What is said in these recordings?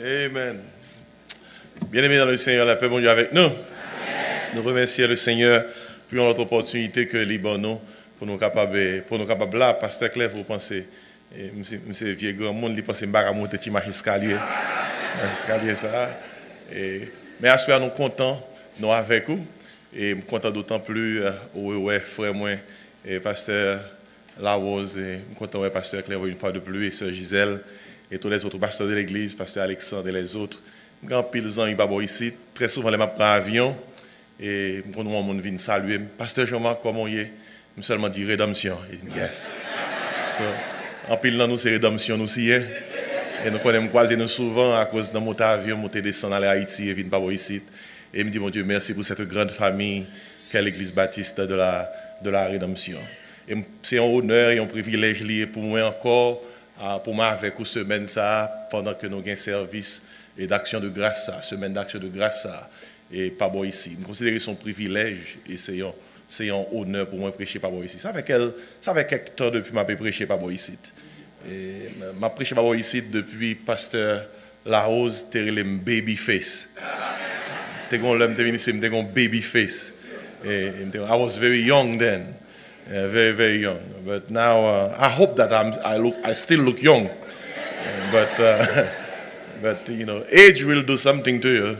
Amen. Bien-aimés dans le Seigneur, la paix, bon Dieu avec nous. Amen. Nous remercions le Seigneur pour notre opportunité que Liban nous pour nous capables là, Pasteur Claire, vous pensez, monsieur vieux grand monde, il pense que je monter petit marché escalier. Escalier ça. Mais à ce moment nous contents, nous avec vous. Et nous contents d'autant plus, ouais, frère moi, et Pasteur Larose, et nous contents, ouais, Pasteur Claire, une fois de plus, et Sœur Gisèle, et tous les autres pasteurs de l'église, Pasteur Alexandre et les autres. Grand pile gens ici, très souvent les prend avion et quand on vient saluer Pasteur Jean-Marc comment il est, nous seulement dit rédemption. Yes. So, en pile dans nous c'est rédemption aussi et nous connaissons croiser nous souvent à cause de mon avion monter descendre aller à Haïti et venir pas ici et me dit mon Dieu merci pour cette grande famille qu'est l'église baptiste de la rédemption. Et c'est un honneur et un privilège lié pour moi encore pour moi avec une semaine ça pendant que nous avons service et d'action de grâce, semaine d'action de grâce, et pas bon ici. Je considère son privilège et c'est un honneur pour moi de prêcher pas bon ici. Ça fait quelques temps depuis que je prêché pas bon ici. Je prêché pas bon ici depuis Pasteur Larose, Terrelem Babyface. T'es un babyface. I was very young then, very, very young. But now I hope that I still look young. But you know, age will do something to you.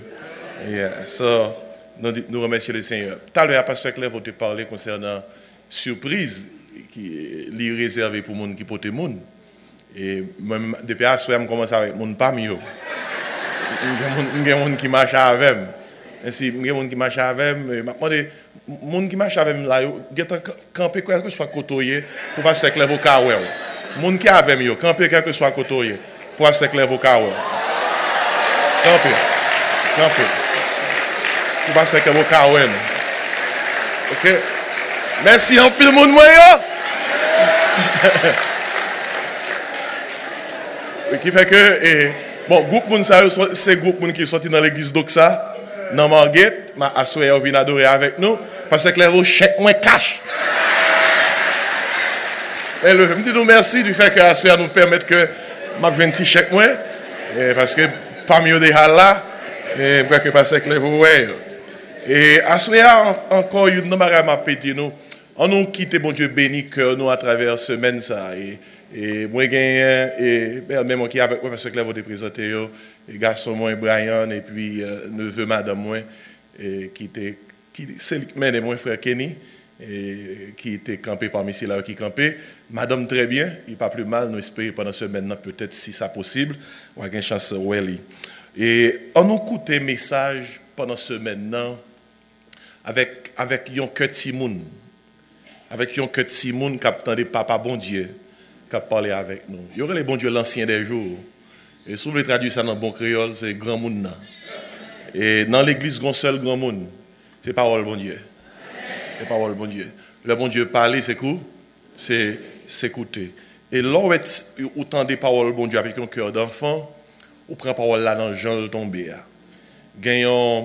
Yeah. So, nous remercions le Seigneur. Tout à l'heure, Pasteur Claire va te parler concernant surprise qui est réservée pour les gens qui portent les gens. Et même depuis à soir, je commence avec les gens pas mieux. Il y a des gens qui marchent avec moi. Ainsi, il y a des gens qui marchent avec moi. Les gens qui marchent avec moi, ils ont campé quelque soit côtoyé pour Pasteur Claire au cas où. Les gens qui sont avec moi, campé quelque soit côtoyé pour Pasteur Claire au cas où. Campé. Pour passer avec vos carouens. Ok? Merci en plus, mon moyen. Qui fait que, bon, groupe Mounsa, c'est groupe qui est sorti dans l'église d'Oxa, dans Marguerite, ma assoyé vient adorer avec nous, parce que les chèques moins cash. Et je me dis nous merci du fait que assoyé nous permet que ma 20 chèques moins, parce que parmi eux des là, et que parce que vous voyez. Et assoyé encore une nombre m'a pété nous, on nous quitte bon Dieu béni cœur nous à travers semaine ça et moi gagne et même qui avec moi parce que là vous présenter et garçon moi Brian et puis neveu madame moi et qui c'est mais mon frère Kenny et qui était campé parmi ceux là qui campé madame très bien il pas plus mal nous espérer pendant semaine peut-être si ça possible on a une chance Welly et on nous écoute message pendant semaine avec un cœur Timoun avec un cœur Timoun qui attendait papa bon Dieu qui a parlé avec nous. Il y aurait les bons dieux l'ancien des jours. Et si vous voulez traduire ça dans le bon créole, c'est grand monde. Et dans l'église, il y a un seul grand monde. C'est parole bon Dieu. C'est parole bon Dieu. Le bon Dieu parler, c'est quoi? C'est s'écouter. Et là, vous entendez parole bon Dieu avec un cœur d'enfant, vous prenez parole là dans le genre tombé. Il y a un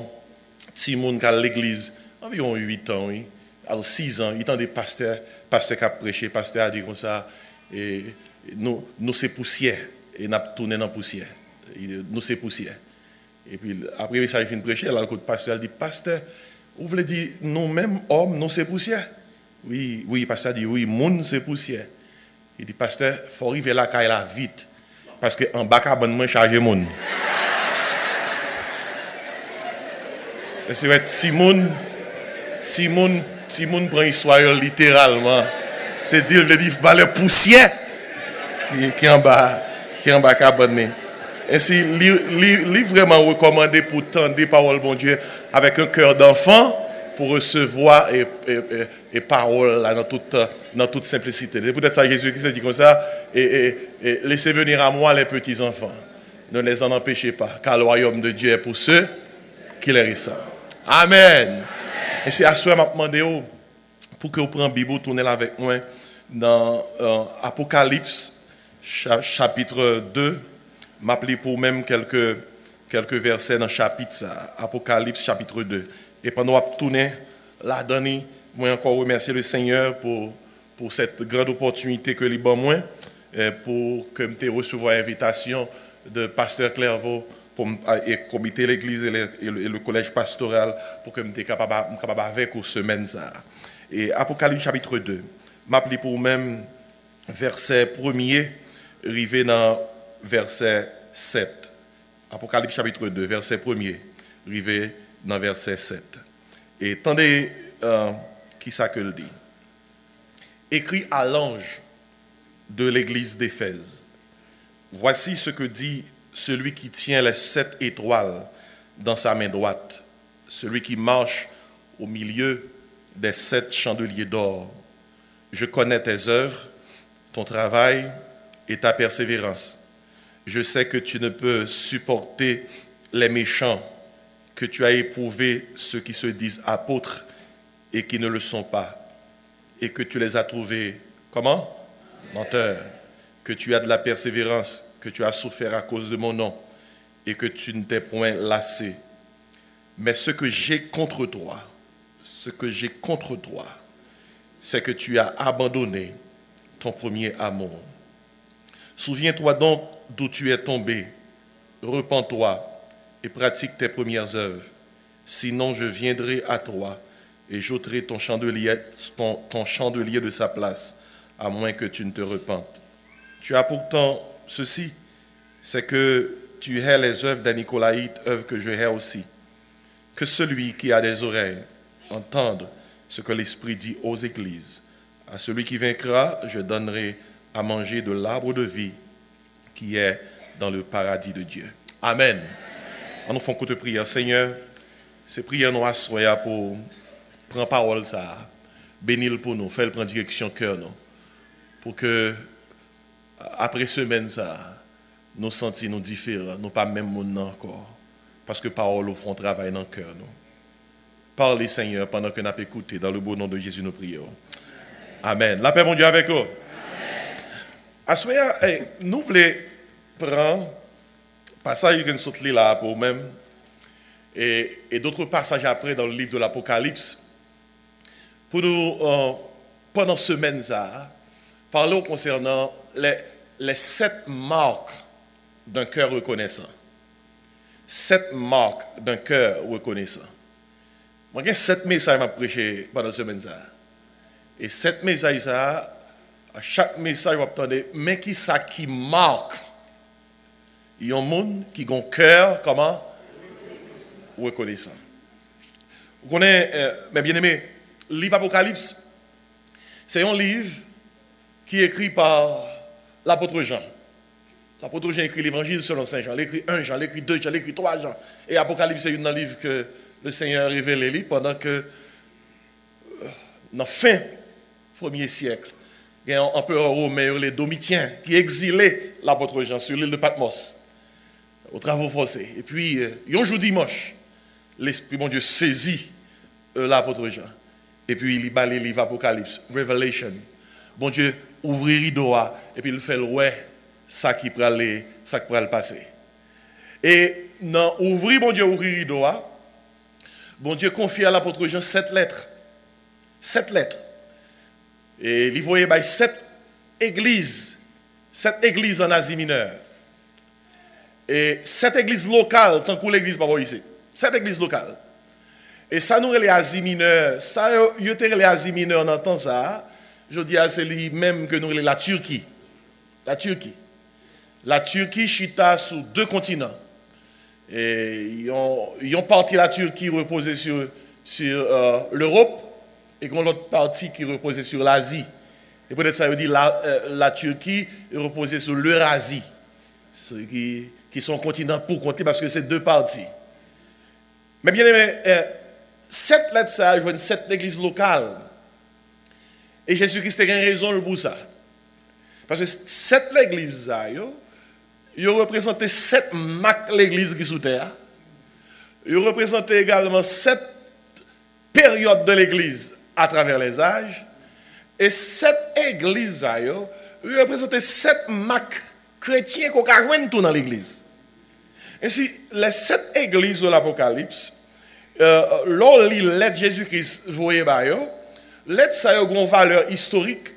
petit monde qui a l'église, environ 8 ans, oui. Alors 6 ans, il entend des pasteurs qui a prêché, pasteur a dit comme ça. Et nous c'est poussière et nous tourné dans poussière nous c'est poussière et puis après le message fin prêcher là le pasteur dit pasteur vous voulez dire nous mêmes hommes nous c'est poussière oui pasteur dit oui monde c'est poussière il dit pasteur faut arriver là caille là vite parce que en bas cabane charger monde et c'est vrai Simone prend histoire littéralement. C'est dire le livre par la poussière qui est en bas cabane. Ainsi, il vraiment recommandé pour tendre des paroles bon Dieu avec un cœur d'enfant pour recevoir et paroles dans toute simplicité. C'est peut-être ça Jésus qui s'est dit comme ça et laissez venir à moi les petits enfants. Ne les en empêchez pas, car le royaume de Dieu est pour ceux qui les ressentent. Amen. Et c'est à ce moment que je demande pour que vous preniez la Bible, tournez avec moi dans Apocalypse, chapitre 2. M'appeler pour même quelques versets dans le chapitre ça. Apocalypse, chapitre 2. Et pendant que vous tournez là-dedans, moi encore remercier le Seigneur pour cette grande opportunité que lui donne moi pour que je recevoir l'invitation de Pasteur Clairvaux et le comité de l'église et le collège pastoral pour que je sois capable avec aux semaines. Et Apocalypse chapitre 2, m'appelez pour même verset 1er, arrivé dans verset 7. Apocalypse chapitre 2, verset 1er, arrivé dans verset 7. Et attendez qui ça que le dit. Écrit à l'ange de l'église d'Éphèse. Voici ce que dit celui qui tient les 7 étoiles dans sa main droite, celui qui marche au milieu des 7 chandeliers d'or. Je connais tes œuvres, ton travail et ta persévérance. Je sais que tu ne peux supporter les méchants, que tu as éprouvé ceux qui se disent apôtres et qui ne le sont pas, et que tu les as trouvés, comment? Menteurs. Que tu as de la persévérance, que tu as souffert à cause de mon nom, et que tu ne t'es point lassé. Mais ce que j'ai contre toi, c'est que tu as abandonné ton premier amour. Souviens-toi donc d'où tu es tombé, repens-toi et pratique tes premières œuvres. Sinon, je viendrai à toi et j'ôterai ton chandelier de sa place, à moins que tu ne te repentes. Tu as pourtant ceci, c'est que tu hais les œuvres des Nicolaïtes, œuvres que je hais aussi. Que celui qui a des oreilles entende ce que l'Esprit dit aux églises. À celui qui vaincra, je donnerai à manger de l'arbre de vie qui est dans le paradis de Dieu. Amen. On nous fait une courte prière. Seigneur, ces prières nous assoient pour prendre parole ça, bénir pour nous, faire prendre direction cœur nous, pour que après semaine ça, nous sentions nous différents, nous pas même monde encore, parce que parole nous font travail dans le cœur nous. Parlez Seigneur pendant que nous avons écouté, dans le beau nom de Jésus nous prions. Amen. La paix mon Dieu avec vous. Assoya, nous voulons prendre passage que nous sommes là pour même et d'autres passages après dans le livre de l'Apocalypse pour nous pendant semaine ça parler concernant les 7 marques d'un cœur reconnaissant. 7 marques d'un cœur reconnaissant. Moi j'ai 7 messages à prêcher pendant semaine ça. Et 7 messages ça, à chaque message vous attendez mais qui ça qui marque. Il y a un monde qui a un cœur comment reconnaissant. Vous connaissez, mes bien-aimés, le livre Apocalypse, c'est un livre qui est écrit par l'apôtre Jean. L'apôtre Jean écrit l'évangile selon Saint Jean. Il écrit 1 Jean, il écrit 2 Jean, il écrit 3 Jean. Et Apocalypse, c'est un livre que le Seigneur a révélé pendant que, dans la fin du 1er siècle, il y a un empereur romain, les Domitiens, qui exilait l'apôtre Jean sur l'île de Patmos, aux travaux forcés. Et puis, un jour dimanche, l'Esprit, mon Dieu, saisit l'apôtre Jean. Et puis, il lit les livres Apocalypse, Revelation. Bon Dieu, ouvrir rideau, et puis il fait le ouais, ça qui pourra le passer. Et dans ouvrir, bon Dieu, ouvrir rideau, bon Dieu confie à l'apôtre Jean 7 lettres. 7 lettres. Et il voyait 7 églises en Asie mineure. Et 7 églises locales, tant que l'église pas ici. 7 églises locales. Et ça nous les Asie mineure, ça y était les Asie mineure dans temps ça. Je dis c'est lui même que nous la Turquie. La Turquie. La Turquie chita sur 2 continents. Et ils ont parti la Turquie reposée sur l'Europe et l'autre partie qui reposait sur l'Asie. Et peut-être ça veut dire la Turquie reposait sur l'Eurasie. Qui sont continents pour compter parce que c'est 2 parties. Mais bien aimé, 7 lettres ça, je vois 7 églises locales. Et Jésus-Christ a une raison pour ça. Parce que 7 églises ça, ils représentent 7 marques l'église qui est sous terre. Ils représentent également 7 périodes de l'église à travers les âges. Et 7 églises ça, ils représentent 7 marques chrétiens qu'on a joindre tout dans l'église. Ainsi, les 7 églises de l'Apocalypse, lors de lettre Jésus-Christ, vous voyez, lettre ça a une valeur historique,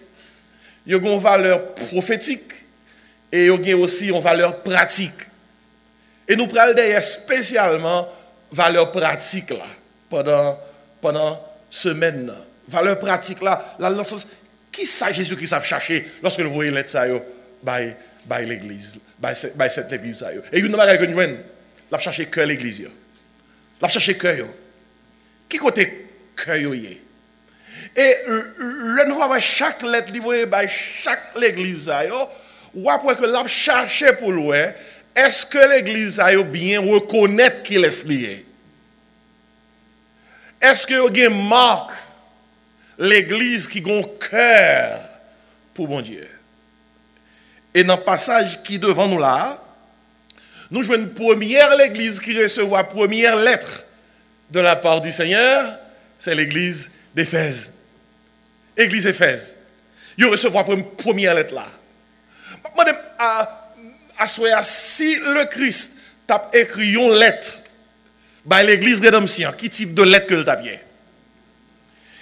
il y a une valeur prophétique, et il y a aussi une valeur pratique. Et nous prenons d'ailleurs spécialement valeur pratique là, pendant semaine. Valeur pratique là, dans le sens, qui ça Jésus-Christ a cherché lorsque vous voyez l'être ça, by l'église, by cette église ça. Et une chose que nous voyons, il a cherché cœur l'église. Il a cherché cœur. Qui côté cœur y est? Et le nous avons chaque lettre livrée by chaque l'église ça, ou après que l'a cherché pour lui, est-ce que l'église a bien reconnaître qu'il est lié? Est-ce que vous avez marque l'église qui a un cœur pour mon Dieu? Et dans le passage qui est devant nous là, nous jouons une première l'église qui recevra la première lettre de la part du Seigneur, c'est l'église d'Éphèse. Église Éphèse. Il recevra une première lettre là. Si le Christ t'a écrit une lettre à l'église rédemption, qui type de lettre que le t'a bien?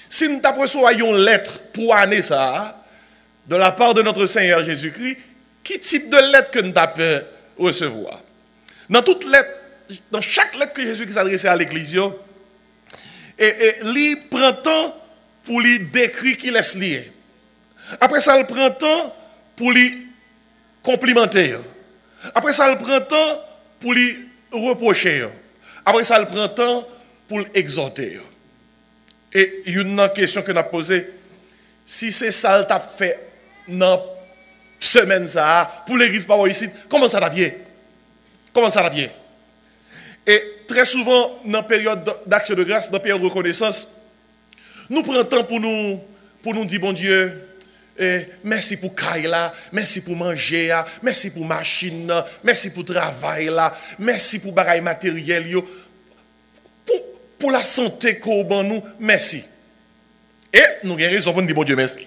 Si nous t'a reçu une lettre pour année ça, de la part de notre Seigneur Jésus-Christ, qui type de lettre que nous t'a recevoir? Dans toute lettre, dans chaque lettre que Jésus-Christ s'adressait à l'église, et lui prend temps pour lui décrire qu'il est lié. Après ça, il prend temps pour lui complimenter. Après ça, il prend temps pour lui reprocher. Après ça, il prend temps pour l'exhorter. Et il y a une question que nous avons posée. Si c'est ça que tu as fait dans la semaine pour l'église par ici, comment ça va bien? Comment ça va bien? Et très souvent, dans la période d'action de grâce, dans la période de reconnaissance, nous prenons temps pour nous dire, bon Dieu, merci pour Kaila, merci pour manger, merci pour machine, merci pour travail là, merci pour bagaille matériel pour la santé qu'on nous, merci. Et nous avons raison pour nous dire bon Dieu merci.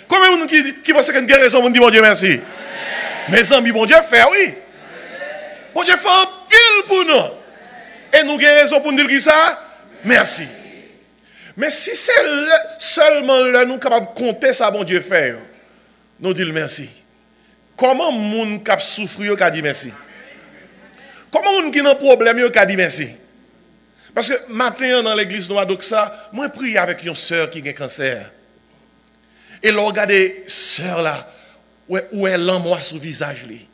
Combien de gens qui pensent que nous avons raison pour nous dire bon Dieu merci? Mes amis, bon Dieu fait oui. Bon Dieu fait un pile pour nous. Et nous avons raison pour nous dire ça? Merci. Mais si c'est seulement là nous capables de compter ça, bon Dieu fait, nous disons merci. Comment moun qui souffre qui dit merci? Comment moun qui a un problème qui dit merci? Parce que matin dans l'église nous donc ça, moi prie avec une sœur qui a un cancer. Et là regardez sœur là où elle l'emboie sur le visage li.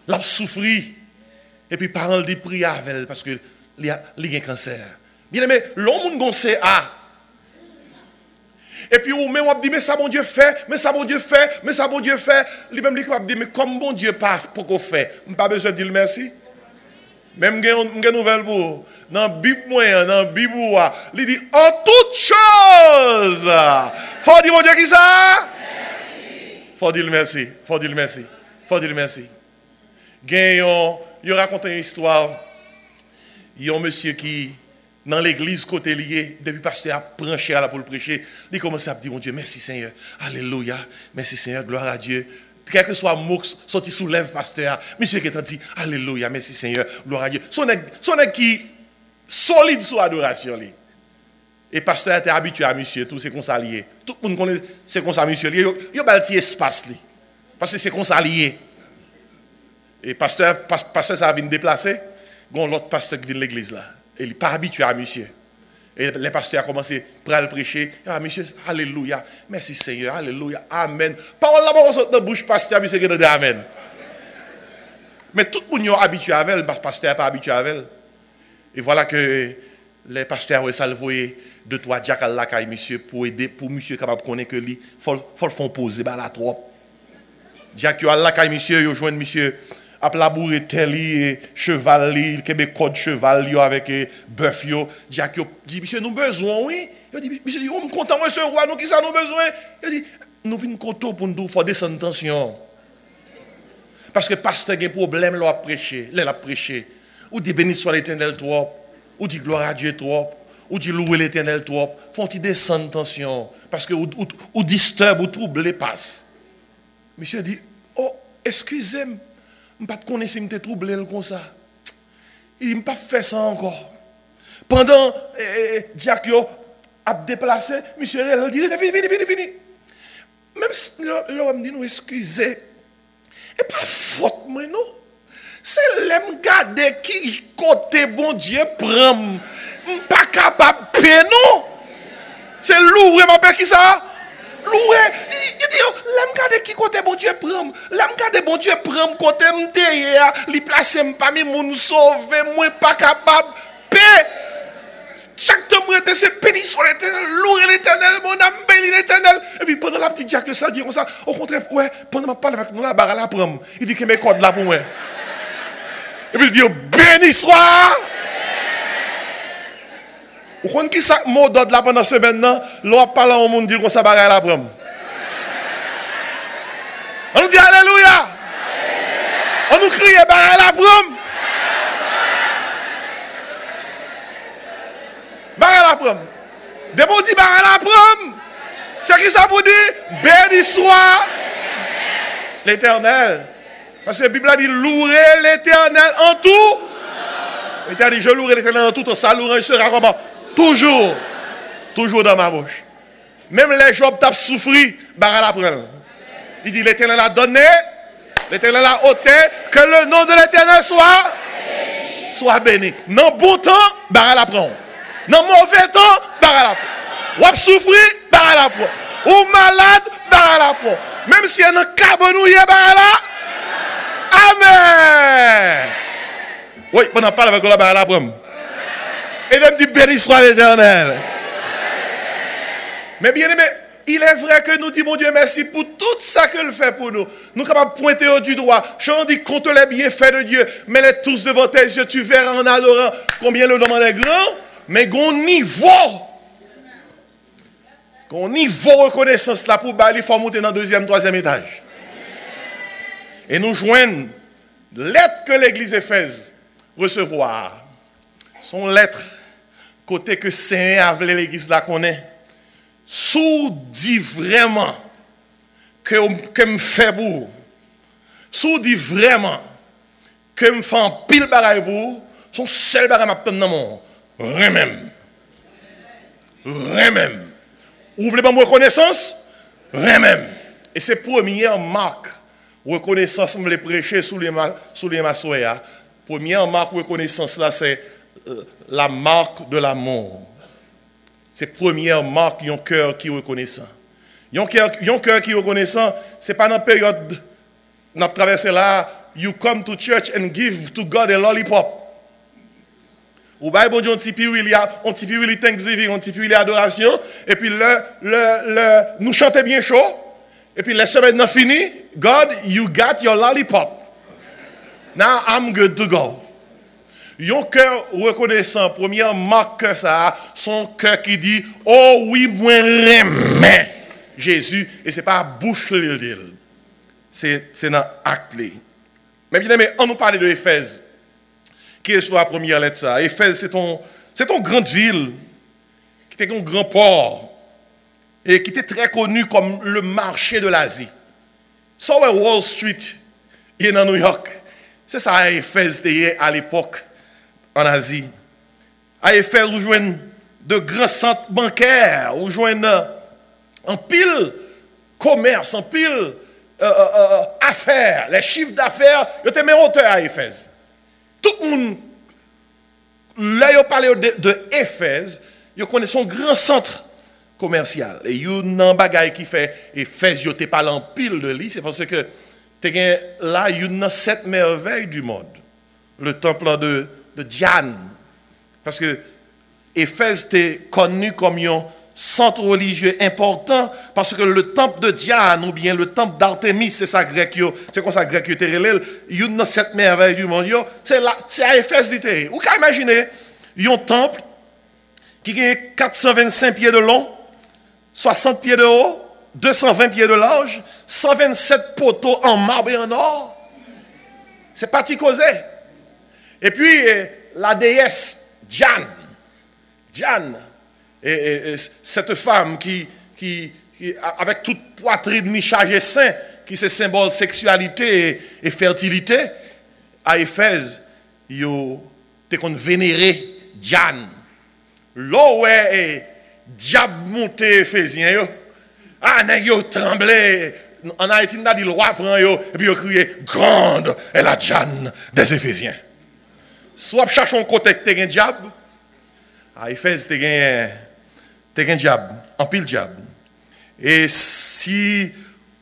L'a souffri et puis parole dit prie avec elle parce que il a un cancer. Bien aimé, l'homme gon CA. Et puis, ou même on dit, mais ça, bon Dieu fait, mais ça, bon Dieu fait, mais ça, bon Dieu fait. Lui-même, il dit, mais comme bon Dieu pas pour qu'on fait, je n'ai pas besoin de dire merci. Même, j'ai une nouvelle pour vous. Dans la Bible, dans la Bible, il dit, en toute chose. Faut dire, bon Dieu, qui ça? Faut dire merci. Faut dire merci. Faut dire merci. Il raconte une histoire. Il y a un monsieur qui, dans l'église côté lié, depuis le pasteur a branché pour le prêcher, il commence à dire, mon Dieu, merci Seigneur, alléluia, merci Seigneur, gloire à Dieu. Quel que soit le mot sorti sous lèvres pasteur, monsieur qui est dit, alléluia, merci Seigneur, gloire à Dieu. Son est qui solide sur l'adoration. Et pasteur était habitué à monsieur, tout c'est comme ça lié. Tout le monde connaît, c'est comme ça monsieur. Il y a un petit espace, parce que c'est comme ça lié. Et pasteur ça vient déplacer, il y a l'autre pasteur qui vient de l'église là. Il n'est pas habitué à monsieur. Et les pasteurs ont commencé à le prêcher. Ah, monsieur, alléluia. Merci Seigneur, alléluia, amen. Parole là-bas, dans la bouche, pasteur, monsieur qui dit amen. Mais tout le monde est habitué à elle, le pasteur n'est pas habitué à elle. Et voilà que les pasteurs ont salvé deux, trois diacres à la caille, monsieur, pour aider, pour monsieur capable de connaître que lui, il faut le faire poser, la trop. Diacres à la caille, monsieur, ils joignent monsieur. A labourer tel cheval li kebe code cheval yo avec bœuf yo dit monsieur nous besoin oui il dit monsieur on me content monsieur roi nous qui ça nous besoin il dit nous vinn koto pour nous faut descendre tension parce que pasteur a un problème là prêcher l'a prêcher ou dit béni soit l'Éternel trop ou dit gloire à Dieu trop ou dit louer l'Éternel trop font-ils descendre tension parce que ou disturbe ou trouble passe monsieur dit oh excusez-moi je ne sais pas si je suis troublé comme ça. Il ne pas fait ça encore. Pendant Diakio a déplacé, monsieur il dit fini. Même si l'homme dit nous excusez. Et pas faute, moi, non. C'est l'aime garder qui côté bon Dieu prend. Pas capable de payer, non. C'est louer, ma père, qui ça? Louer. Il dit, l'aime garder qui côté bon Dieu prend. L'aime garder bon Dieu prend côté m'teye, li place parmi moun sauver, moi pas capable de payer. Chaque temps, c'est béni sur l'éternel, louer l'éternel, mon âme béni l'éternel. Et puis pendant la petite Jacques, ça dit comme ça. Au contraire, ouais, pendant que je parle avec nous, la barre à la prendre. Il dit que mes cordes là pour moi. Et puis il dit, béni soit. Vous comprenez qui ça mot d'ordre là pendant ce maintenant? L'on parle au monde, dit qu'on ça barre à la prendre. On nous dit alléluia. On nous crie barre à la prendre. Barre à la prendre. Dès qu'on dit barre à la prendre, c'est qui ça pour dire? Béni soit l'éternel. Parce que la Bible a dit louer l'éternel en tout. L'éternel dit je louerai l'éternel en tout. Ça louera sera comment? Toujours. Toujours dans ma bouche. Même les Job tapent souffrir, barre à la prendre. Il dit l'éternel a donné, l'éternel a ôté, que le nom de l'éternel soit béni. Dans bon temps, barre à la prendre. Dans mauvais temps, barre à la prendre. Ou souffrir, barre à la prendre. Ou malade, barre à la prendre. Même si il y a un carbonouille, barre à la. Amen. Oui, on en parle avec la barre à la prendre. Et il me dit béni soit l'éternel. Mais bien aimé, il est vrai que nous disons, mon Dieu, merci pour tout ça qu'il fait pour nous. Nous sommes capables de pointer au du droit. J'en dis contre les bienfaits de Dieu. Mets-les tous devant tes yeux. Tu verras en adorant combien le nom est grand. Mais qu'on niveau. Qu'on niveau reconnaissance là pour bailler, il faut monter dans le deuxième, troisième étage. Et nous joignons lettre que l'église Éphèse recevoir. Son lettre, côté que Saint avait l'église là qu'on est. Sous dit vraiment que me fait pour. Sous dit vraiment que me fait un pile bagaille pour. Son seul bagaille m'attend dans mon. Rien-même. Rien-même. Vous voulez pas me reconnaissance? Rien-même. Et c'est première marque. Reconnaissance, je vais prêcher sous les massoya. Première marque reconnaissance là, c'est la marque de l'amour. C'est première marque, un cœur qui est reconnaissant. Un cœur qui est reconnaissant, ce n'est pas dans la période, nous avons traversé là, you come to church and give to God a lollipop. Ou bien, bon Dieu, on petit peu, il y a Thanksgiving, on petit peu, il y a adoration, et puis nous chantons bien chaud, et puis la semaine n'est finie, God, you got your lollipop. Now I'm good to go. Yon cœur reconnaissant, première marque que ça a, son cœur qui dit, oh oui, moi remets Jésus, et ce n'est pas à bouche l'île, c'est dans l'acte. Mais bien aimé, on nous parle de Éphèse, qui est sur la première lettre ça. Éphèse, c'est ton grande ville, qui était un grand port, et qui était très connu comme le marché de l'Asie. So Wall Street, il est dans New York. C'est ça à Éphèse à l'époque. En Asie. À Éphèse, vous jouez de grands centres bancaires, vous jouez en pile commerce, en pile affaires. Les chiffres d'affaires, ils étaient mes auteurs à Éphèse. Tout le monde, là, ils parlent de Éphèse, ils connaissent son grand centre commercial. Et il y a un bagage qui fait Éphèse, ils n'ont pas en pile de lui, c'est parce que là, il y a 7 merveilles du monde. Le temple de Diane. Parce que Éphèse était connu comme un centre religieux important parce que le temple de Diane ou bien le temple d'Artémis, c'est ça grec, c'est comme ça grec était relève, il y a 7 merveilles du monde, c'est à Éphèse d'été. Vous pouvez imaginer, il y a un temple qui a 425 pieds de long, 60 pieds de haut, 220 pieds de large, 127 poteaux en marbre et en or. C'est pas causé. Et puis, la déesse Diane, et cette femme qui, avec toute poitrine ni chargée saint, qui c'est symbole de sexualité et fertilité, à Éphèse, ils ont vénéré Diane. Là où est diable monté éphésien, ils ont tremblé, en Haïti, on a dit le roi prend yo, et puis on crié, grande est la Diane des Éphésiens. Soit cherche un côté que tu as un diable, à Éphèse, tu as un diable, en pile diable. Et si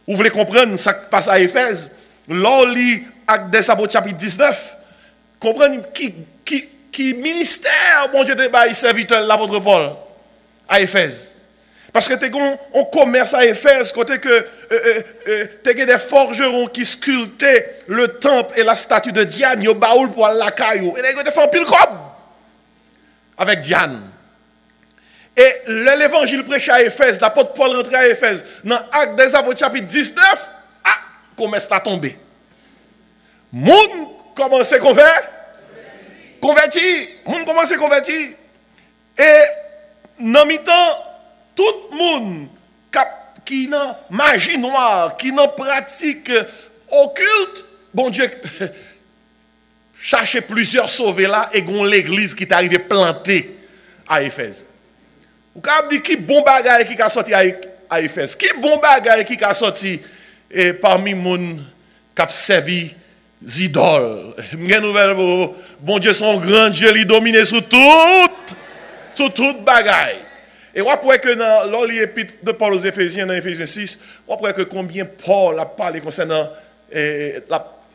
vous voulez comprendre ce qui passe à Éphèse, l'on lit Actes des Apôtres chapitre 19, comprendre qui ministère, bon Dieu, de serviteur l'apôtre Paul à Éphèse. Parce que tu as un commerce à Éphèse, côté que tu as des forgerons qui sculptaient le temple et la statue de Diane, yo baoul pour la caillou. Et tu as fait un pile cob avec Diane. Et l'évangile prêché à Éphèse, l'apôtre Paul rentré à Éphèse, dans Actes des Apôtres chapitre 19, commerce a tombé. Moun commence à convertir. Moun commence à convertir. Et dans mi-temps, tout le monde qui n'a magie noire, qui n'a pratique occulte, bon Dieu, cherchez plusieurs sauvés là et gon l'église qui est arrivée plantée à Éphèse. Vous avez dit qui bon bagaille qui a sorti à Éphèse? Qui bon bagaille qui a sorti parmi les gens qui ont servi les idoles? Bon Dieu, son grand Dieu, il domine sur toute bagaille. Et on voit que dans l'épître de Paul aux Éphésiens, dans Éphésiens 6, on voit que combien Paul a parlé concernant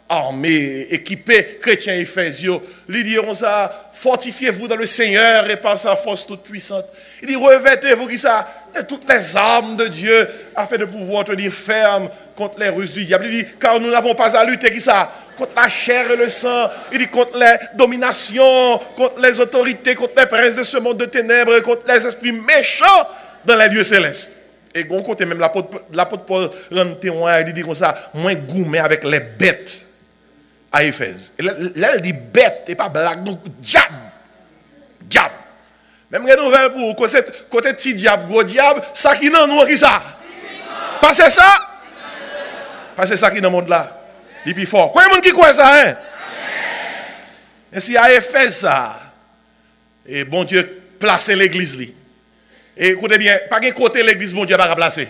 l'armée équipée chrétien Éphésiens. Il dit ça, fortifiez-vous dans le Seigneur et par sa force toute puissante. Il dit revêtez-vous qui ça de toutes les armes de Dieu afin de pouvoir tenir ferme contre les ruses du diable. Il dit car nous n'avons pas à lutter qui ça contre la chair et le sang, il dit contre les dominations, contre les autorités, contre les princes de ce monde de ténèbres, contre les esprits méchants dans les lieux célestes. Et bon côté même l'apôtre Paul rend témoin, il dit comme ça, moins gourmet avec les bêtes à Éphèse. Et là, il dit bête et pas blague, donc diable. Diable. Même une nouvelle pour vous, côté petit diable, gros diable, ça qui n'a nous qui ça. Passez ça. Passez ça qui dans le monde là. Il plus fort. Combien de monde qui croit ça, hein? Et si à Éphèse ça, et bon Dieu placer l'église li. Et écoutez bien, pas qu'un côté l'église, bon Dieu va placer.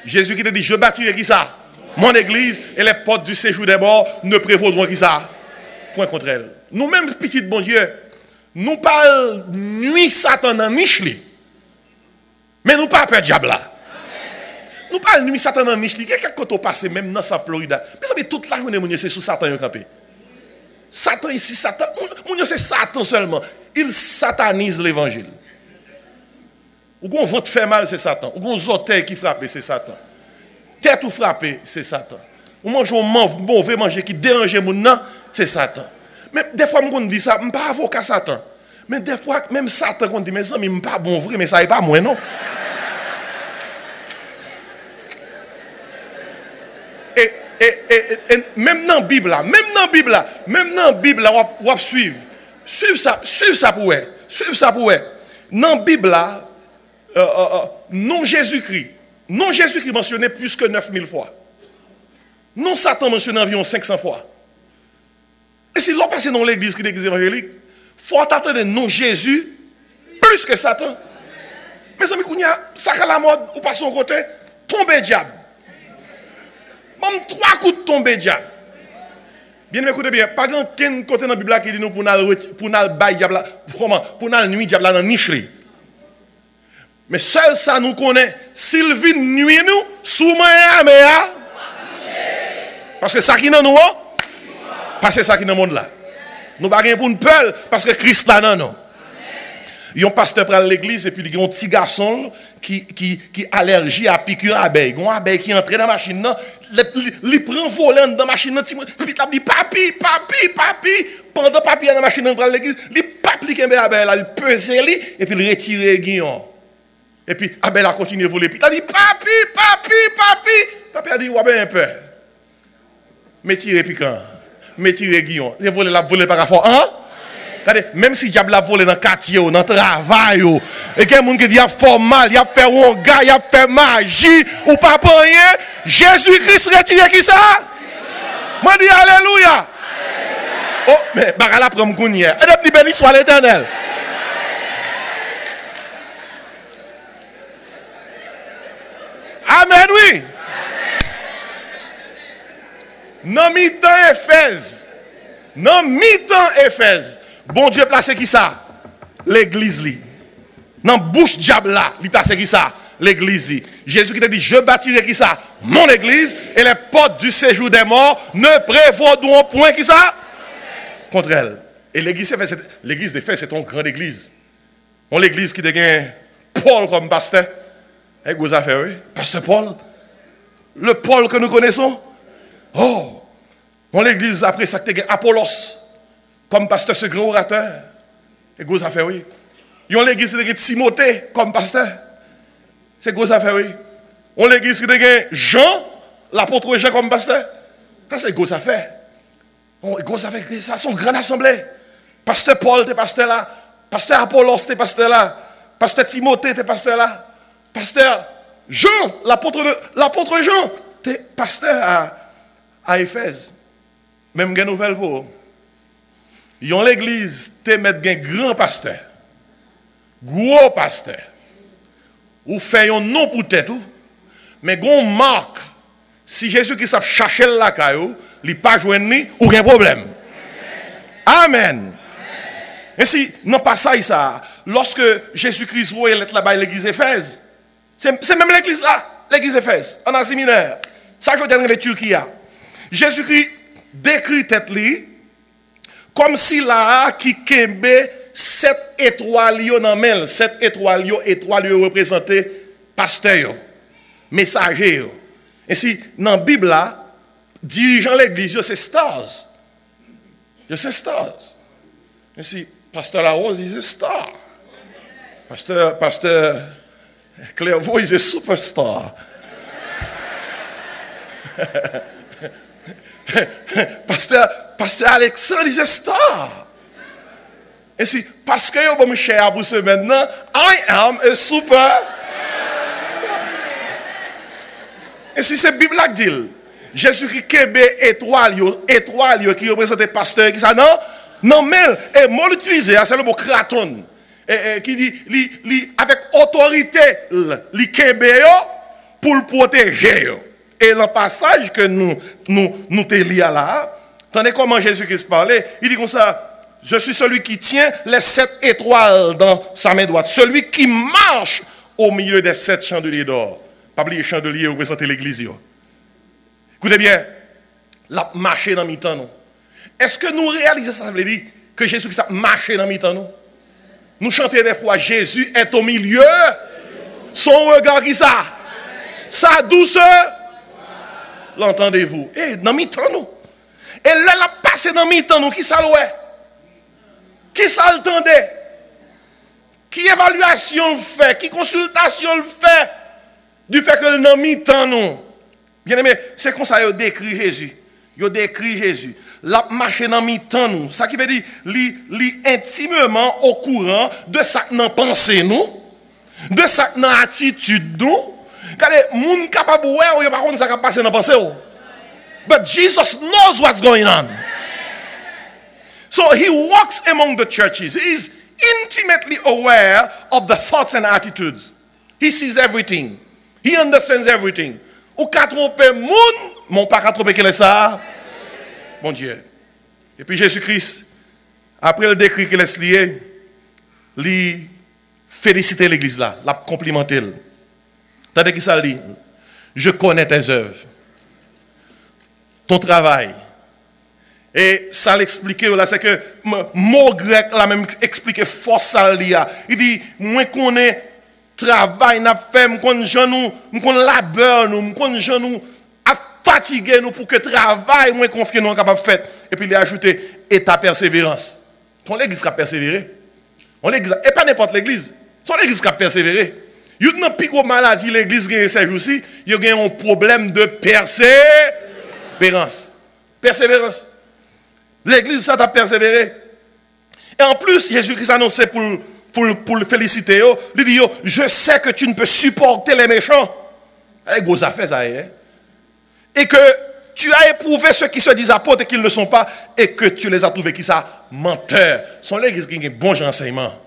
Jésus qui te dit, je bâtirai qui ça? Mon église et les portes du séjour des morts ne prévaudront qui ça? Point contre elle. Nous-mêmes, petit bon Dieu, nous parlons nuit Satan dans niche li. Mais nous pas peur diable là. Nous parlons de Satan dans niche. Quelqu'un qui est passé même dans sa Florida. Mais ça fait toute la journée, c'est sous Satan qui est campé. Satan ici, Satan. C'est Satan seulement. Il satanise l'évangile. Ou qu'on ventre fait mal, c'est Satan. Ou qu'on orteil qui frappe, c'est Satan. Tête ou frappé, c'est Satan. Ou mange un mauvais manger qui dérange mon nom, c'est Satan. Mais des fois, on dit ça, je ne suis pas avocat Satan. Mais des fois, même Satan, on dit, mes amis, je ne suis pas bon vrai, mais ça n'est pas moi, non. Et même dans la Bible là, même dans la Bible on va suivre ça pour eux. Suivre ça pour eux. Dans la Bible là, non Jésus-Christ mentionné plus que 9000 fois. Non Satan mentionné environ 500 fois. Et si l'on passe dans l'église qui est l'église évangélique, il faut attendre non Jésus plus que Satan. Mais ça ça à la mode, ou pas son côté, tomber diable. Même 3 coups de tomber diable. Bien écoutez bien, pas grand côté dans la Bible qui dit nous pour nous bailler diable pour nous nuit diable dans niche. Mais seul ça nous connaît, s'il vient nuit nous, sous mais parce que ça qui dans nous, parce que ça qui dans le monde là. Nous pas pour une peur parce que Christ là non. Il y a un pasteur pour l'église et puis il y a un petit garçon qui allergie à piqûre abeille. Il y a un abeille qui entre dans la machine, il prend volant dans la machine, puis il dit papi. Pendant papi dans la machine dans l'église, il applique un abeille, il pèse et puis il retire le guillon. Et puis abeille a continué à voler. Puis il dit papi. Papi a dit ouais ben un peu. Mais tire piquant, mais tire guillon. Il vole par fort, hein? Regardez, même si diable a volé dans le quartier, dans le travail, et qu'il y a des gens qui disent qu'il a fait mal, il a fait un gars, il a fait magie, ou pas pour rien, Jésus-Christ retire qui ça? Moi dis Alléluia. Oh, mais Barala prend mon cougnier. Et depuis béni soit l'Éternel. Amen, oui. Dans mi-temps Éphèse. Dans mi-temps Éphèse. Bon Dieu placé qui ça? L'église li. Dans bouche diable là, il placé qui ça? L'église li. Jésus qui t'a dit, je bâtirai qui ça? Mon église, et les portes du séjour des morts ne prévaudront point qui ça? Contre elle. Et l'église d'Éphèse, c'est une grande église. On l'église qui devient Paul comme pasteur. Et vous avez fait, oui? Pasteur Paul. Le Paul que nous connaissons. Oh! On l'église après ça, qui Apollos. Comme pasteur, ce grand orateur. Et vous avez fait, oui? On l'église qui devient Timothée comme pasteur. C'est gros affaire, oui. On l'église qui devient Jean, l'apôtre Jean comme pasteur. Ça, c'est gros affaire. Gros affaire, ça, c'est une grande assemblée. Pasteur Paul, t'es pasteur là. Pasteur Apollos, t'es pasteur là. Pasteur Timothée, t'es pasteur là. Pasteur Jean, l'apôtre Jean, t'es pasteur à Éphèse. Même une nouvelle pour vous. Yon l'église, t'es mettre un grand pasteur. Gros pasteur. Ou fait un nom pour tête tout. Mais gon marque, si Jésus qui s'est cherché la caillou, il pas joindre ni ou un problème. Amen. Et si, non pas ça, lorsque Jésus-Christ voyait l'être là-bas l'église Éphèse, c'est même l'église là, l'église Éphèse, en Asie mineure. Ça, je dis les Turquie. Jésus-Christ décrit tête li comme si là, qui kembe 7 étoiles dans mel, 7 étoiles représentées pasteur, messager. Et si, dans la Bible là, dirigeant l'église, c'est stars. C'est stars. Et si, pasteur Larose, il est star. Pasteur Clairvaux, il est superstar. Pasteur Alexandre, il est star. Et si, parce que vous me cher pour ce maintenant, I am a super. Et si c'est la Bible qui dit, Jésus-Christ kembe étoile qui représente pasteur, qui ça non, mais, et moi l'utiliser, c'est le mot kraton, qui dit, avec autorité, li kembe pour le protéger. Et le passage que nous te lions là, attendez comment Jésus-Christ parlait, il dit comme ça, je suis celui qui tient les 7 étoiles dans sa main droite, celui qui marche au milieu des 7 chandeliers d'or. Pas oublier chandelier représente l'église. Écoutez bien, la marché dans mi-temps nous. Est-ce que nous réalisons ça, ça veut dire que Jésus-Christ a marché dans mi-temps nous? Nous chantons des fois, Jésus est au milieu. Son regard qui ça? Sa douceur. L'entendez-vous? Et dans mi-temps nous. Et là, la passé dans mi-temps nous, qui ça l'ouest? Qui ça l'entendait? Qui évaluation le fait? Qui consultation le fait? Du fait que dans mi-temps nous. Bien aimé, c'est comme ça qu'il décrit Jésus. Il décrit Jésus. La marche dans mi-temps nous. Ça qui veut dire, li intimement au courant de ça que nous pensons nous. De ça que nous attitude nous. Regardez, moun capable ou pas contre ça qui passe dans pensée. But Jesus knows what's going on. So he walks among the churches. He is intimately aware of the thoughts and attitudes. He sees everything. He understands everything. Ou qu'à tromper moun, mon pas qu'à tromper quel est ça? Mon Dieu. Et puis Jésus-Christ, après le décrit qu'il est lié, il félicite l'église là, l'a complimenté. Tandis qu'il ça dit, je connais tes œuvres, ton travail. Et ça l'explique là, c'est que mot grec là même explique force ça là. Il dit, moi connais travail n'a fait, moi connais labeur nous, moi connais nous à fatiguer nous pour que travail moi confier nous capable faire. Et puis il a ajouté et ta persévérance. Ton l'église qui a persévéré. On l'église et pas n'importe l'église. Son l'église qui a persévéré. Il y a une plus grosse maladie l'église qui ces jours-ci, il y a un problème de persévérance. Persévérance. L'église ça t'a persévéré. Et en plus Jésus-Christ a annoncé pour le féliciter, il dit, je sais que tu ne peux supporter les méchants. Et gros affaire ça est. Et que tu as éprouvé ceux qui se disent apôtres et qui ne le sont pas, et que tu les as trouvés qui sont menteurs. Sont l'église qui a un bon enseignement.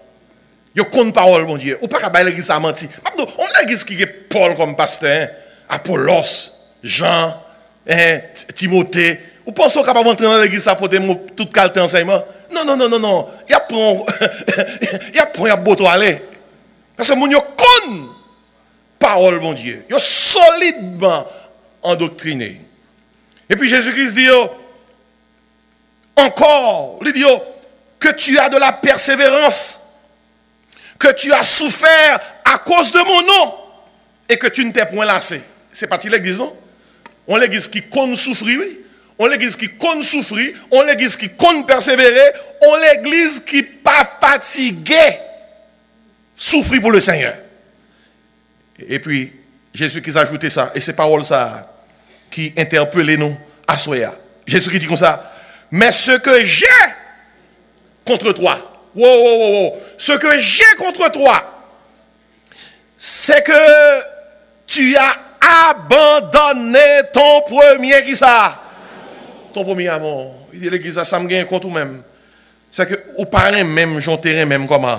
Ils connaissent parole, mon Dieu. Ou pas qu'à l'église a menti. On a l'église qui est Paul comme pasteur, Apollos, Jean, Timothée, Vous pensez qu'on va entrer dans l'église ça pour tout qualité enseignement? Non, non, non, non, non. Il y a pour il y a beau aller. Parce que mon yo connaît parole mon Dieu. Yo solidement endoctriné. Et puis Jésus-Christ dit encore, il dit que tu as de la persévérance, que tu as souffert à cause de mon nom et que tu ne t'es point lassé. C'est pas l'église non? On l'église qui compte souffrir, oui. On l'église qui compte souffrir, on l'église qui compte persévérer, on l'église qui pas fatigué souffrir pour le Seigneur. Et puis Jésus qui a ajouté ça et ces paroles ça qui interpellent nous à Soya. Jésus qui dit comme ça, mais ce que j'ai contre toi, ce que j'ai contre toi, c'est que tu as abandonné ton premier qui ça? Ton premier amour. Il dit l'église ça me gagne contre ou même. C'est que au parrain même, j'enterrai même comment?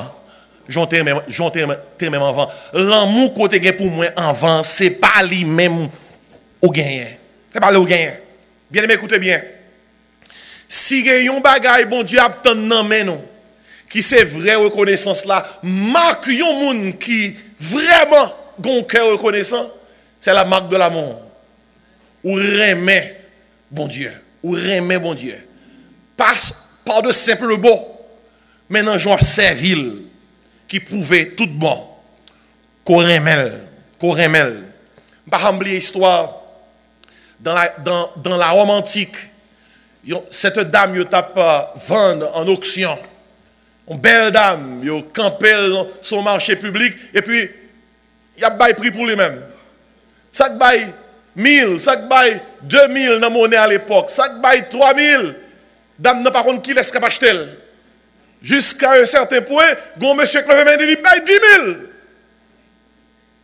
J'enterrai même avant. L'amour côté gain pour moi avant, c'est pas lui même au gain. C'est pas le gain. Bien aimé, écoutez bien. Si yon bagay bon Dieu a tant nan men non, qui c'est vraie reconnaissance là, marque yon moun qui vraiment gon cœur reconnaissant, c'est la marque de l'amour. Ou remet bon Dieu, ou remet bon Dieu. Par de simple beau, mais dans genre servile qui prouvait tout bon. Qu'on remel. Pas oublier histoire dans la Rome antique. Cette dame yo tape vendre en auction. Une belle dame, yo campé son marché public et puis il y a bail prix pour lui-même. Ça bail 1000, ça bail 2000 dans monnaie à l'époque, ça bail 3000. Dame n'a pas contre qui laisse acheter. Jusqu'à un certain point, gon monsieur qui levé dit bail 10 000.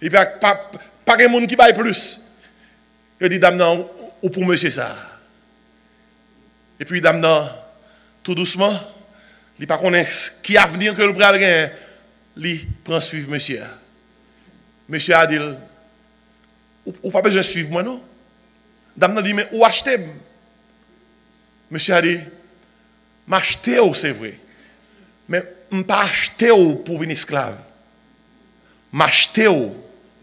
Et puis pas de monde qui bail plus. Il dit dame non ou pour monsieur ça. Et puis, dame, tout doucement, il ne connaît pas qui a venir que le bras gain. Il prend suivre monsieur. Monsieur a dit, ou pas besoin de suivre moi, non? Dame dit, mais où acheter? Monsieur a dit, m'acheter, c'est vrai. Mais je ne pas acheter pour venir esclave. M'acheter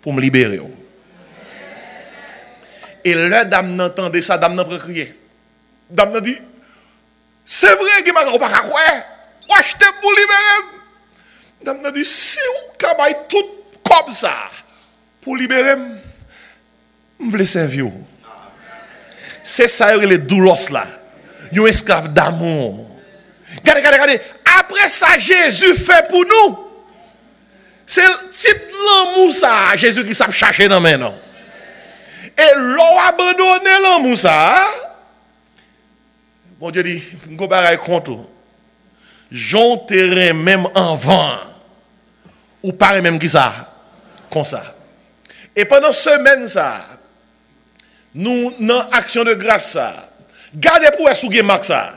pour me libérer. Et là, dame n'entendait ça, dame n'a pas crié. Dame dit, c'est vrai que je ne pas quoi. Ou acheter pour libérer. Dame dit, si vous travaillez tout comme ça pour libérer, je veux servir. C'est ça les douleurs là. Vous êtes esclave d'amour. Regardez. Après ça, Jésus fait pour nous. C'est le type l'amour ça. Jésus qui s'est cherché dans mes noms. Et l'on abandonné l'amour ça. Bon Dieu dit, go baray contre. J'enterrai même en vent. Ou pas même qui ça. Comme ça. Et pendant semaine ça, nous, dans action de grâce ça, gardez pour vous marque ça.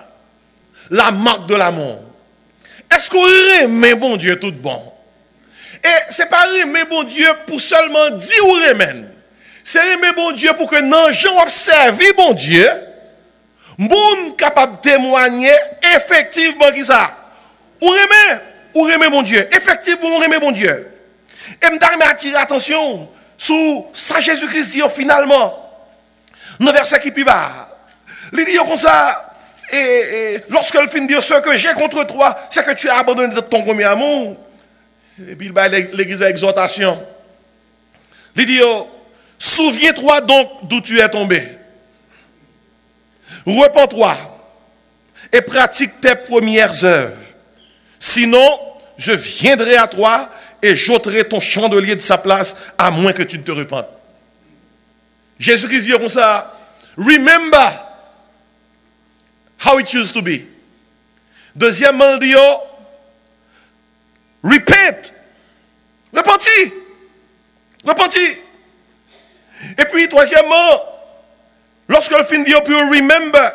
La marque de l'amour. Est-ce qu'on remet bon Dieu tout bon? Et ce n'est pas remet bon Dieu pour seulement dire ou remet. C'est remet bon Dieu pour que non, gens observent bon Dieu. Moun capable de témoigner effectivement qui ça. Ou remet bon Dieu. Effectivement, on remet bon Dieu. Et me attirer attention sur ça Jésus-Christ dit finalement. Dans le verset qui plus bas. Il dit comme ça. Et lorsque le fin dit ce que j'ai contre toi, c'est que tu as abandonné ton premier amour. Et puis il va l'église à exhortation. Il dit souviens-toi donc d'où tu es tombé. Repens-toi et pratique tes premières œuvres. Sinon, je viendrai à toi et j'ôterai ton chandelier de sa place à moins que tu ne te repentes. Jésus-Christ dit comme ça, remember how it used to be. Deuxièmement, il dit, repent. Repentis. Et puis, troisièmement, lorsque le fin dit pour remember,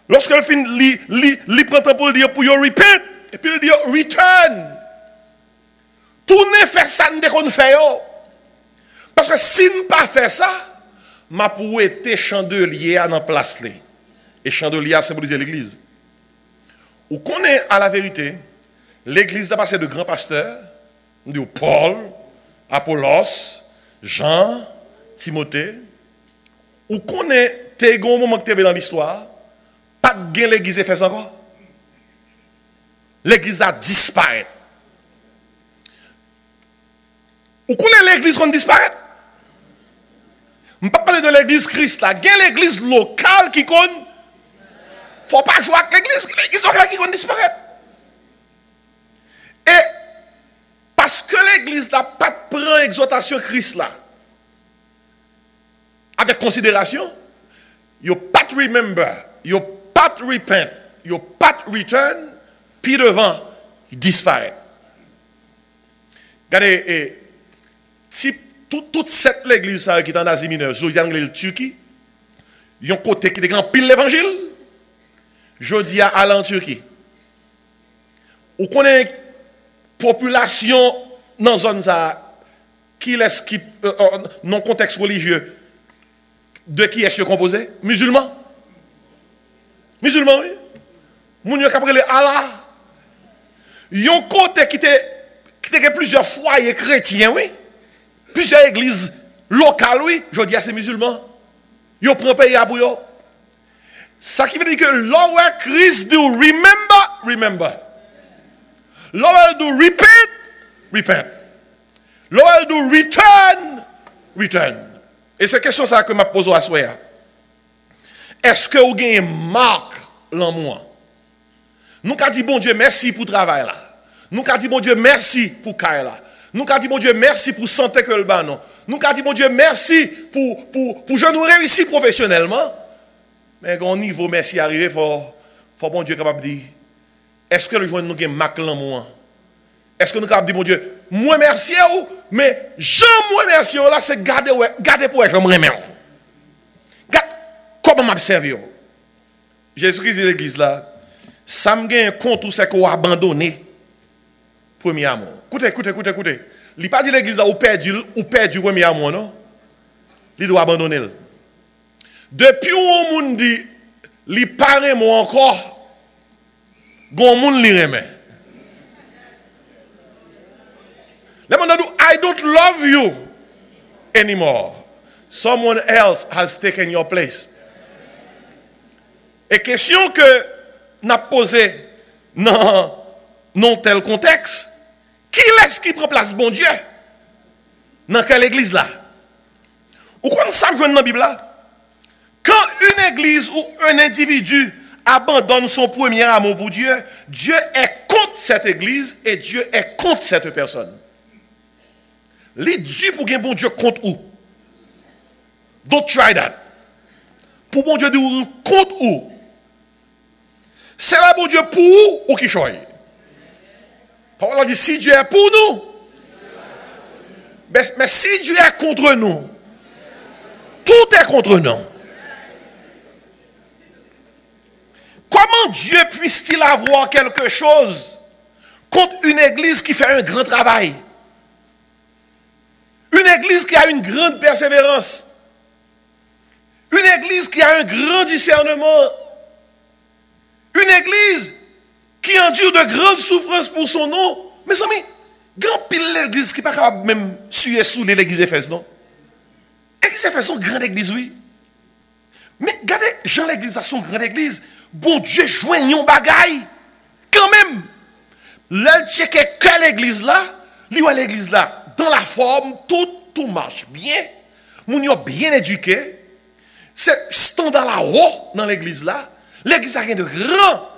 lorsque le fin li prend temps pour le dire pour repent, et puis il dit return. Tournez faire ça ne qu'on fait. Parce que si ne pas faire ça, ma pour être chandelier à la place. Et chandelier a symbolisé l'église. Ou qu'on est à la vérité, l'église a passé de grands pasteurs, de Paul, Apollos, Jean, Timothée. Ou qu'on est, t'es un moment que tu es dans l'histoire, pas de gain l'église est fait encore. L'église a disparu. Ou qu'on est l'église qu'on disparaît. Je ne peux pas parler de l'église Christ là. Il y a l'église locale qui compte. Il ne faut pas jouer avec l'église. L'église locale qui compte disparaître. Et parce que l'église n'a pas de prend exhortation Christ là. Avec considération. You pas de remember. You pas de repent. You pas de return. Puis devant, il disparaît. Regardez, si toute cette église qui est en Asie mineure, je dis en Turquie, il y a un côté qui est grand pile l'évangile, je dis à aller en Turquie. Ou qu'on a une population dans une zone ça, qui laisse non contexte religieux, de qui est-ce composé? Musulmans. Musulmans, oui. Moun yo kapre le Allah. Yon côté qui était plusieurs foyers chrétiens, oui. Plusieurs églises locales, oui. Je dis à ces musulmans. Yon prend pays à bouillon. Ça qui veut dire que lower Christ do remember. Lower do repent. Lower do return. Et c'est question ça que m'a posé à soi. Est-ce que vous avez marque l'amour? Nous avons dit bon Dieu merci pour le travail là. Nous avons dit bon Dieu merci pour Kaila. Nous avons dit bon Dieu merci pour santé que le banon. Nous avons dit bon Dieu merci pour je nous réussis professionnellement. Mais au niveau merci arrivé, faut bon Dieu capable de dire est-ce que le jour nous avons marque l'amour? Est-ce que nous avons dit bon Dieu moi merci ou mais Jean moi merci là c'est garder pour être moi même. Comment m'observer? Jésus-Christ dit l'église là. Ça me gagne compte c'est qu'on a abandonné premier amour. Écoutez. Il n'a pas dit l'église a perdu premier amour, non? Il doit abandonner. Depuis où on monde dit, il paraît moi encore, gon monde li remet. Les gens disent, I don't love you anymore. Someone else has taken your place. Et question que n'a posé dans tel contexte, qui est-ce qui prend place bon Dieu? Dans quelle église là? Ou quand ça joue dans la Bible là? Quand une église ou un individu abandonne son premier amour pour Dieu, Dieu est contre cette église et Dieu est contre cette personne. Les dieux pour que bon Dieu contre où? Don't try that. Pour bon Dieu dire contre où? C'est là bon Dieu pour ou qui choisit? On dit si Dieu est pour nous, mais si Dieu est contre nous, tout est contre nous. Comment Dieu puisse-t-il avoir quelque chose contre une église qui fait un grand travail? Une église qui a une grande persévérance. Une église qui a un grand discernement. Une église qui endure de grandes souffrances pour son nom. Mes amis, grand pile l'église qui n'est pas capable même suer sous l'église Éphèse, non? L'église Éphèse, son grande église, oui. Mais regardez, Jean l'église a son grande église. Bon Dieu, joignons bagaille. Quand même, l'altier que l'église là, l'église là, dans la forme, tout marche bien. Moun yo bien éduqué. C'est standard là haut dans l'église là. L'église a rien de grand.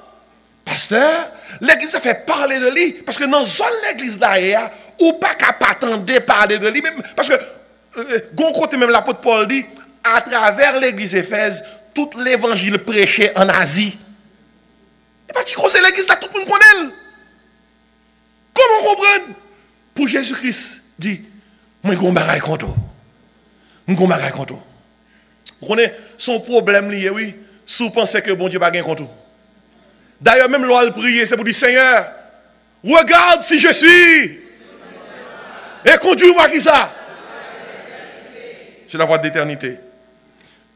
Pasteur, l'église a fait parler de lui. Parce que dans zone l'église là, ou pas capable attendre parler de lui. Même, parce que, gon côté même l'apôtre Paul dit, à travers l'église Éphèse, tout l'évangile prêché en Asie. Et pas dire que c'est l'église là, tout le monde connaît. Comment comprendre? Pour Jésus-Christ, dit, moi, je suis un contre. Je suis un contre. Vous connaissez son problème lié, oui, si vous pensez que bon Dieu n'a pas contre. D'ailleurs, même l'on prier, c'est pour dire, Seigneur, regarde si je suis. Et conduis-moi qui ça? C'est la voie d'éternité.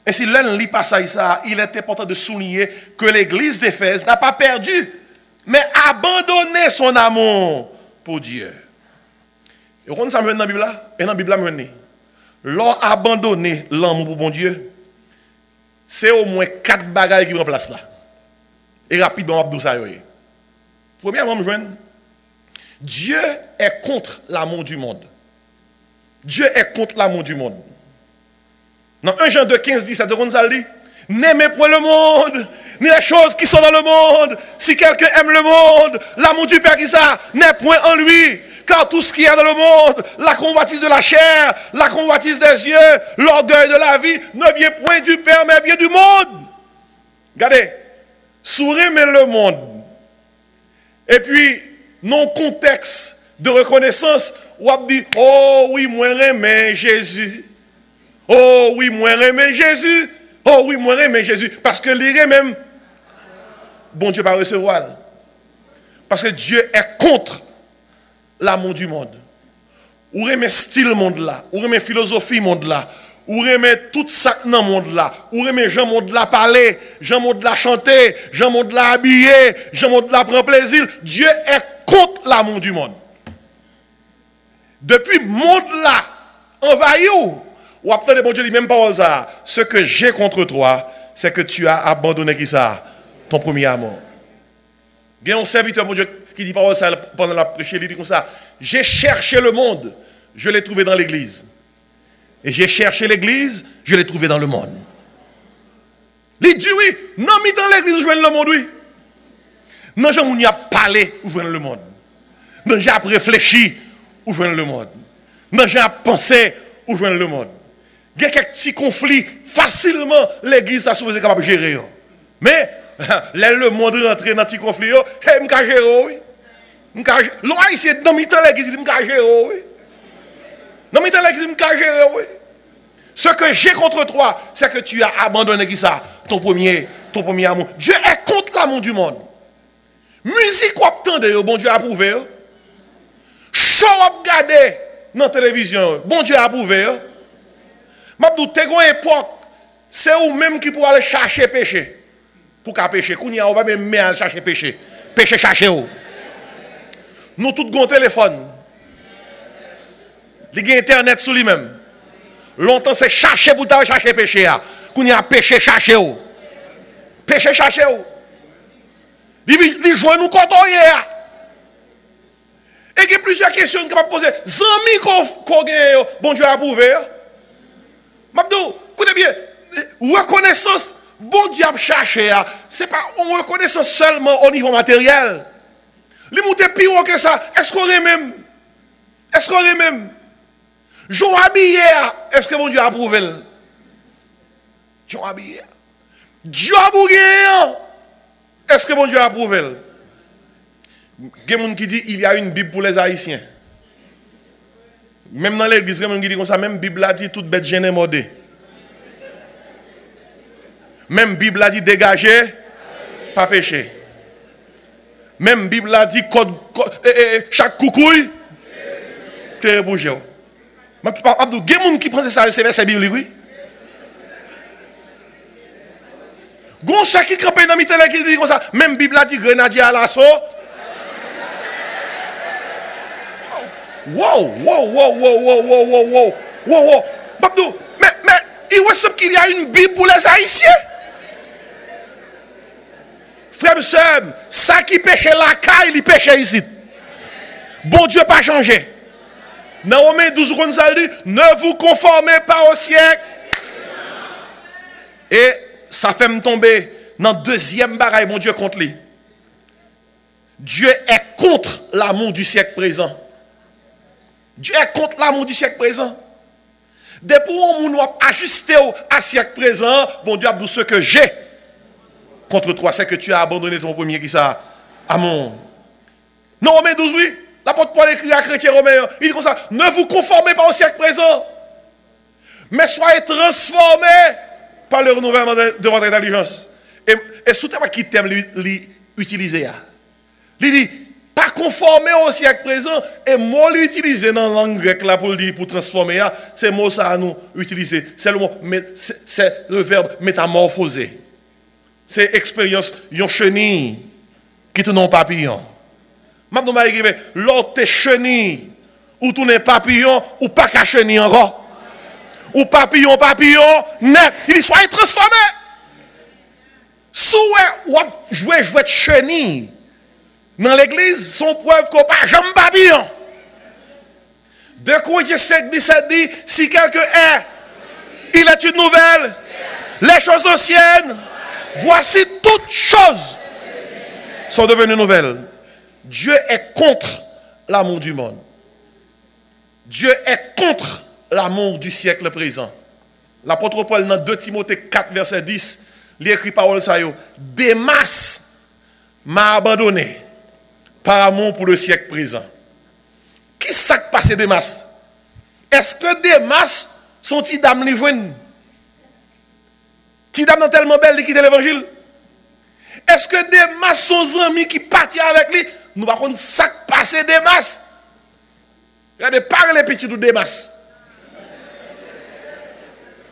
Ainsi, l'un lit passage ça, il est important de souligner que l'église d'Éphèse n'a pas perdu, mais abandonné son amour pour Dieu. Et vous ça me dans la Bible là? Et dans la Bible là, l'on abandonné l'amour pour bon Dieu, c'est au moins 4 bagages qui remplacent là. Et rapidement, on va ça. Premièrement, me joindre. Dieu est contre l'amour du monde. Dieu est contre l'amour du monde. Dans 1 Jean 2, 15, 17, on dit, n'aimez point le monde, ni les choses qui sont dans le monde. Si quelqu'un aime le monde, l'amour du Père qui ça n'est point en lui. Car tout ce qu'il y a dans le monde, la convoitise de la chair, la convoitise des yeux, l'orgueil de la vie, ne vient point du Père, mais vient du monde. Regardez, sourire mais le monde. Et puis, non contexte de reconnaissance, on dit, oh oui, moi j'aime Jésus. Oh oui, moi j'aime Jésus. Oh oui, moi j'aime Jésus. Parce que l'iré même, bon Dieu va recevoir. Parce que Dieu est contre l'amour du monde. Ou aimez style monde là, ou aimez philosophie monde là, ou aimez tout ça dans le monde là, ou aimez Jean monde là parler, Jean monde là chanter, Jean monde là habiller, Jean monde là prendre plaisir. Dieu est contre l'amour du monde. Depuis monde là envahi ou après bon Dieu dit même pas aux ça, ce que j'ai contre toi, c'est que tu as abandonné qui ça, ton premier amour. Il y a un serviteur bon Dieu qui dit par ça pendant la prêche, il dit comme ça, j'ai cherché le monde, je l'ai trouvé dans l'église. Et j'ai cherché l'église, je l'ai trouvé dans le monde. Il dit oui, non, mais dans l'église, je vois le monde, oui. Non, j'ai n'y a parlé, où je vois le monde. Non, j'ai réfléchi, où je vois le monde. Non, j'ai pensé, où je vois le monde. Il y a quelques petits conflits, facilement, l'église a supposé capable de gérer. Mais, là, le monde rentre dans ces conflits, je peux gérer, oui. L'on a ici, dans l'église, je peux gérer, oui. Non, mais oui. Ce que j'ai contre toi, c'est que tu as abandonné qui ça, ton premier amour. Dieu est contre l'amour du monde. Musique ou attendez, bon Dieu a approuvé. Show up regarder dans la télévision, bon Dieu a approuvé. Mabdou, t'es une époque, c'est ou même qui pour aller chercher péché. Pour qu'à pécher, qu'on y a, on va même aller chercher péché. Péché chercher où. Nous tous avons un téléphone. Il y a internet sur lui-même. Longtemps c'est chercher pour t'aller chercher péché. Qu'on y a péché chercher où. Péché chercher où. Il joue nous quand on est. Et il y a plusieurs questions qu'on peut poser. Zami qu'on gagne, bon Dieu a approuvé. Mabdou, écoutez bien, reconnaissance, bon Dieu a cherché. Ce n'est pas une reconnaissance seulement au niveau matériel. Les montées pire que ça, est-ce qu'on est même? Est-ce qu'on est même? Jean habillé, est-ce que mon Dieu a approuvé? Jean habillé. Dieu a bougué, est-ce que mon Dieu a approuvé? Il y a des gens qui disent qu'il y a une Bible pour les Haïtiens. Même dans l'église, il y a des gens qui disent comme ça, même la Bible a dit toute bête gênée mordée. Même la Bible a dit dégager, pas pécher. Même la Bible a dit chaque coucouille, te bouger. Il y a des gens qui prennent ça, c'est verset biblique, oui. Il y a des gens qui campent dans la qui dit comme ça, même la Bible a dit grenadier à l'assaut. Wow. Babdou, mais il ressemble qu'il y a une Bible pour les Haïtiens. Frère et sœur, ça qui pêchait la caille, il pêchait ici. Bon Dieu pas changé. Dans Romains 12, on dit, ne vous conformez pas au siècle. Et ça fait me tomber dans le deuxième bagaille, mon Dieu contre lui. Dieu est contre l'amour du siècle présent. Dieu est contre l'amour du siècle présent. Depuis qu'on nous a ajusté à siècle présent, bon Dieu a dit ce que j'ai contre toi, c'est que tu as abandonné ton premier qui ça, amour. Non, Romains 12, oui. L'apôtre Paul écrit à chrétien romain, il dit comme ça, ne vous conformez pas au siècle présent, mais soyez transformés par le renouvellement de votre intelligence. Et surtout, qui t'aime l'utiliser. Il dit, pas conformer au siècle présent. Et mot l'utiliser dans la langue grecque là pour dire pour transformer, c'est mot ça à nous utiliser. C'est le verbe métamorphoser. C'est expérience yon chenille qui tourne en papillon. Maintenant m'a écrit l'autre t'es chenille ou tourne papillon ou pas qu'à chenille encore. Ou papillon net, il soit transformé. Souhait ou jouer de chenille dans l'église, son preuve qu'on pas jamais papillon. 2 Corinthiens 5, 17 dit, si quelqu'un est, il est une nouvelle, les choses anciennes, voici toutes choses sont devenues nouvelles. Dieu est contre l'amour du monde. Dieu est contre l'amour du siècle présent. L'apôtre Paul dans 2 Timothée 4, verset 10, il écrit parole ça yo, Démas m'a abandonné par amour pour le siècle présent. Qui s'est passé Démas? Est-ce que Démas sont ti dame li joine? Ti dame tellement belle qui quitte l'évangile? Est-ce que Démas sont amis qui partent avec lui? Nous par contre ça passé Démas. Regardez pas les petits de Démas.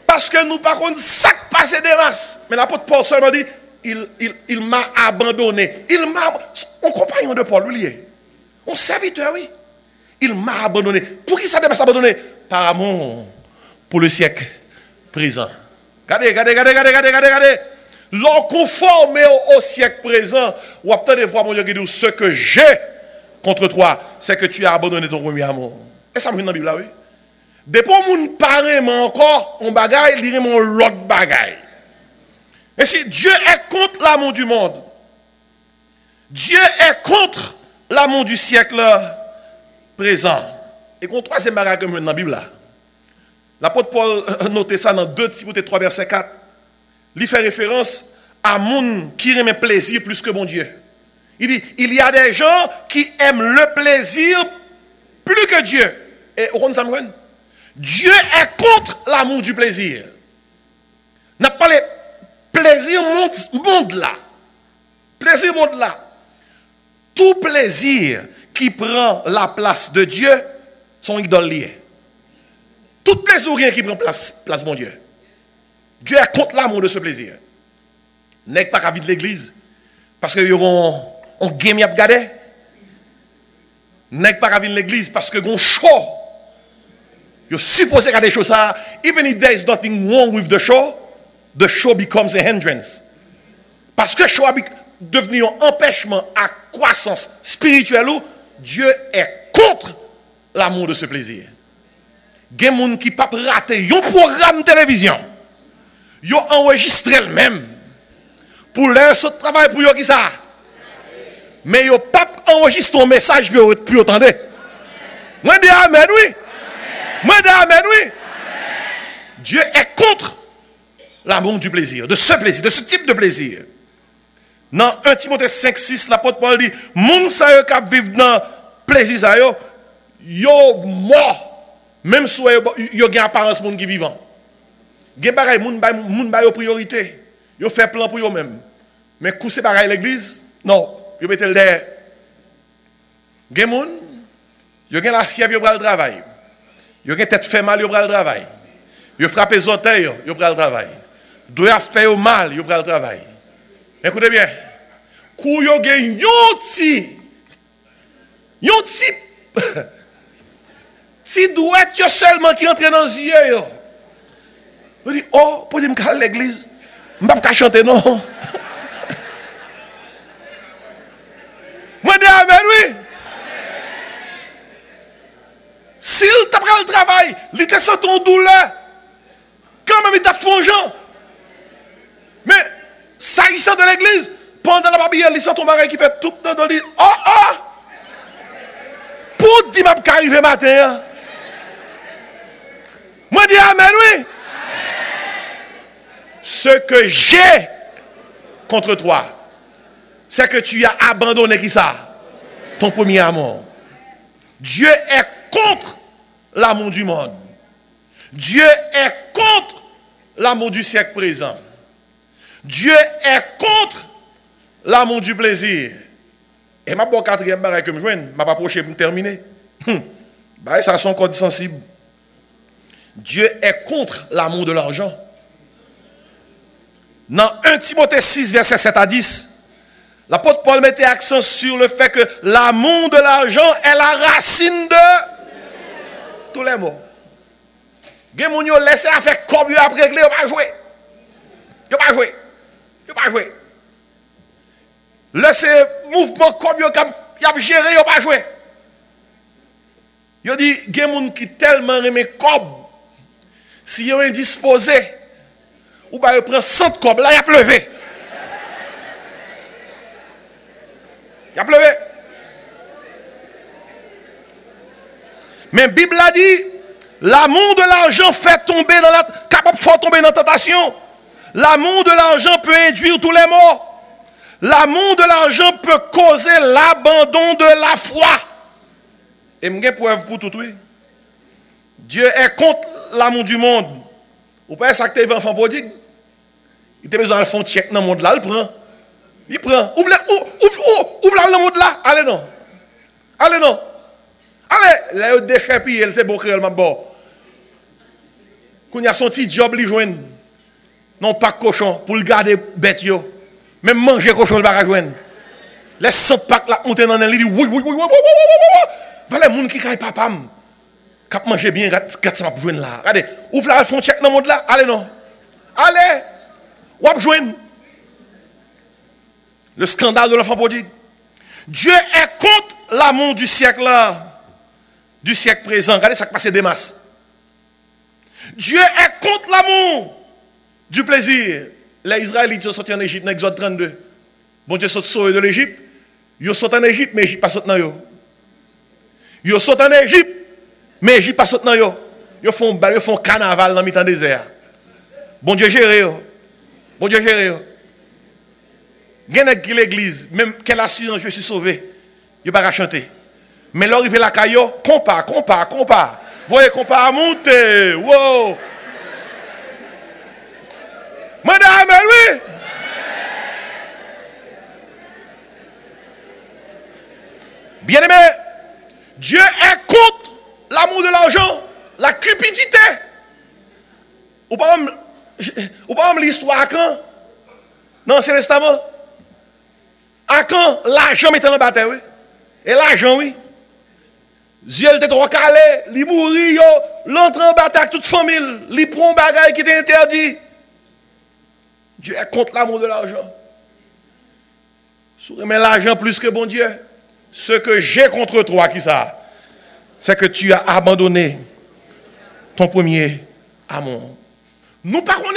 Parce que nous par contre ça passé Démas. Mais l'apôtre Paul seulement dit il m'a abandonné. On compagnon de Paul, lui. On serviteur, oui. Il m'a abandonné. Pour qui ça Démas abandonné? Par amour pour le siècle présent. Regardez. L'on conformé au siècle présent, ou à peut-être voir mon Dieu qui dit ce que j'ai contre toi, c'est que tu as abandonné ton premier amour. Et ça me dit dans la Bible là, oui. Depuis mon pareillement encore, on bagaille, il dirait mon l'autre bagaille. Et si Dieu est contre l'amour du monde, Dieu est contre l'amour du siècle présent. Et qu'on troisième bagaille comme dans la Bible là. L'apôtre Paul notait ça dans 2 Timothée 3, verset 4. Il fait référence à moun qui aime plaisir plus que mon Dieu. Il dit, il y a des gens qui aiment le plaisir plus que Dieu. Et on ça me Dieu est contre l'amour du plaisir. N'a pas le plaisir monde là. Plaisir monde là. Tout plaisir qui prend la place de Dieu sont idoles liées. Tout plaisir rien qui prend place mon Dieu. Dieu est contre l'amour de ce plaisir. N'est pas qu'à vide l'église parce que yon on game y a regardé. N'est pas qu'à vide l'église parce que gon show. You're supposed to regarder show ça. Even if there is nothing wrong with the show becomes a hindrance. Parce que show a devenu un empêchement à croissance spirituelle où Dieu est contre l'amour de ce plaisir. Gen moun qui pas rater un programme de télévision. Yo enregistré le même pour leur travail pour yo qui ça. Mais yo pas enregistré un message pour entendre. Moi dis amen oui. Moi dis amen oui. Dieu est contre l'amour du plaisir, de ce type de plaisir. Dans 1 Timothée 5, 6, l'apôtre Paul dit, moun sa yo k'ap viv dans plaisir sa yo mort. Même si yo gen apparence moun qui vivant. Gen bagay moun bay yo priorité. Yo fait plan pour yo même. Mais couser bagay l'église, non, yo mette le derrière. Gen moun, yo gen la fièvre yo pral travail. Yo gen tête fait mal yo pral travail. Yo frappe les orteils yo pral travail. Doya fait yo mal yo pral travail. Écoutez bien. Kou yo gen yon ti si doit yo seulement qui entre dans les yeux yo. Vous dites, oh, pour dire que l'église, je ne peux pas chanter, non. Moi, je dis amen, oui. S'il t'a pris le travail, il te sent ton douleur, quand même il t'a fongeant. Mais, s'agissant de l'église, pendant la babille, il sent ton mari qui fait tout le temps, il dit, oh, pour dire que je vais arriver matin. Moi, je dis amen, oui. Ce que j'ai contre toi, c'est que tu as abandonné qui ça? Ton premier amour. Dieu est contre l'amour du monde. Dieu est contre l'amour du siècle présent. Dieu est contre l'amour du plaisir. Et ma bon quatrième barre que je joins, m'a pas approché pour terminer. Bah, ça son code sensible. Dieu est contre l'amour de l'argent. Dans 1 Timothée 6, verset 7 à 10, l'apôtre Paul mettait accent sur le fait que l'amour de l'argent est la racine de tous les maux. Gen moun yo laissé à faire comme yo après régler, yo pas jouer. Yo pas jouer. Yo pas jouer. Laissé mouvement comme yo y a géré, yo pas jouer. Yo dit gen moun qui tellement aimé cob. Si yo indisposé ou ba yo prend 100 cob là y a pleuvé. Y a pleuvé. Mais Bible a dit l'amour de l'argent fait tomber dans la capable de faire tomber dans la tentation. L'amour de l'argent peut induire tous les maux. L'amour de l'argent peut causer l'abandon de la foi. Et je preuve pour tout oui. Dieu est contre l'amour du monde. Vous pas ça que tu enfant prodigue. Il a besoin de faire un check dans le monde là, il prend. Il prend. Ouvre le monde là. Allez non. Allez non. Allez, là il déchapé, elle c'est beau créer le bon. Quand il y a son petit job, il joue. Non, pas cochon, pour le garder bête yo. Même manger cochon, il va joindre. Laisse son pack là monter dans il dit oui, oui, oui, oui, oui, oui, oui. Voilà les gens qui caillent papa. Qui manger bien, quand ça va joindre là. Regardez, ouvre là, font check dans le monde là. Allez non. Allez, ou va joindre. Le scandale de l'enfant prodigue. Dieu est contre l'amour du siècle là. Du siècle présent. Regardez ça qui passe des masses. Dieu est contre l'amour du plaisir. Les Israélites sont sortis en Égypte dans Exode 32. Bon Dieu sauté de l'Égypte. Ils sont en Égypte, mais l'Égypte pas sauté dans eux. Ils sont en Égypte, mais l'Égypte pas sauté dans eux. Ils font carnaval dans le mi-temps désert. Bon Dieu géré. Bon Dieu géré. Il y a l'église, même qu'elle assure, je suis sauvé. Il n'y a pas à chanter. Mais là, il fait la caillou, compare. Voyez, compare à monter. Wow. Madame, oui. Bien aimé, Dieu est contre l'amour de l'argent, la cupidité. Ou pas l'histoire à quand? Dans l'Ancien Testament. À quand l'argent mettait dans la bataille, oui? Et l'argent, oui. Dieu était trop calé, il mourit, l'entre en bataille avec toute famille, il prend un bagage qui était interdit. Dieu est contre l'amour de l'argent. Si tu remets l'argent plus que bon Dieu, ce que j'ai contre toi, qui ça? C'est que tu as abandonné ton premier amour. Nous ne savons pas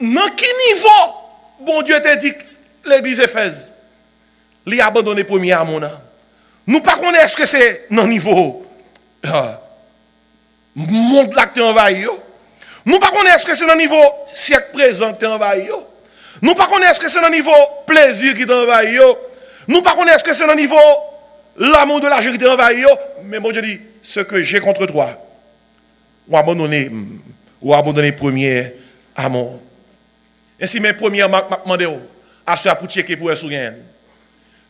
dans quel niveau bon Dieu t'a dit l'église Éphèse. Il a abandonné le premier amour. Nous ne savons pas est-ce que c'est dans le niveau monde là que tu es envahi. Nous ne savons pas est-ce que c'est dans le niveau siècle présent que tu es envahi. Nous ne savons pas est-ce que c'est dans le niveau plaisir qui t'a envahi. Nous ne savons pas est-ce que c'est dans le niveau l'amour de l'argent qui t'a envahi. Mais bon Dieu dit, ce que j'ai contre toi, ou abandonner le premier amour. Ainsi, mes premières marques m'a demandé à ce pour checker pour être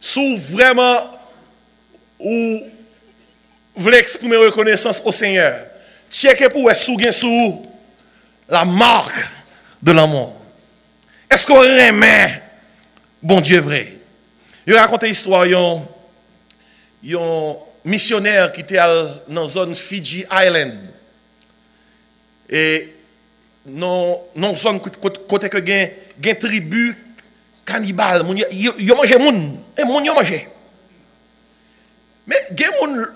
sous vraiment ou voulez exprimer reconnaissance au Seigneur, checker pour être sous la marque de l'amour. Est-ce qu'on remet bon Dieu vrai? Je raconte l'histoire d'un missionnaire qui était dans la zone Fiji Island. Et dans la zone côté que une tribu cannibale, ils mangeaient les gens, et les gens mangeaient. Mais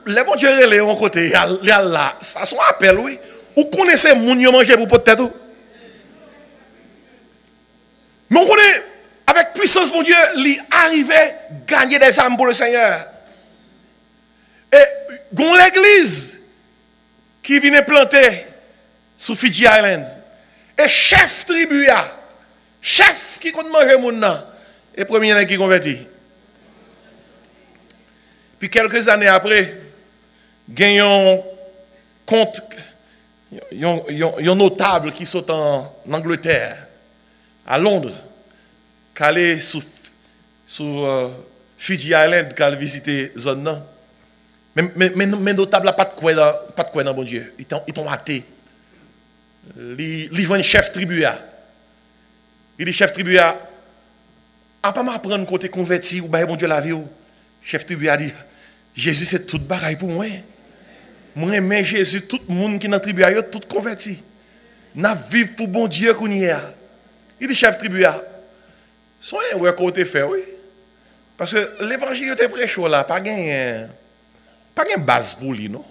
les bons dieux les ont côté, là, ça son appel, oui. Vous connaissez les gens qui mangent pour peut-être. Mais on connaît, avec puissance, mon Dieu, il arrivait à gagner des âmes pour le Seigneur. Et gon l'église qui vient planter sous Fiji Island. Et chef tribu, chef qui compte manger mon nom, et premier qui converti. Puis quelques années après, gagnons compte un notable qui saute en Angleterre, à Londres, calé sous Fiji Island qui a visité la zone. Mais notable, pas de quoi dans bon Dieu. Ils t'ont athée. Ils vont chef tribu. Il dit chef tribu a pas m'apprendre côté converti ou bon Dieu la vie. Chef tribu a dit Jésus c'est tout bagaille pour moi. Moi mais Jésus tout le monde qui dans tribu a tout converti. N'a vivre pour bon Dieu qu'on y a. Il dit chef tribu a soyez ouais côté fait oui. Parce que l'évangile était prêché là, pas gain base pour lui non.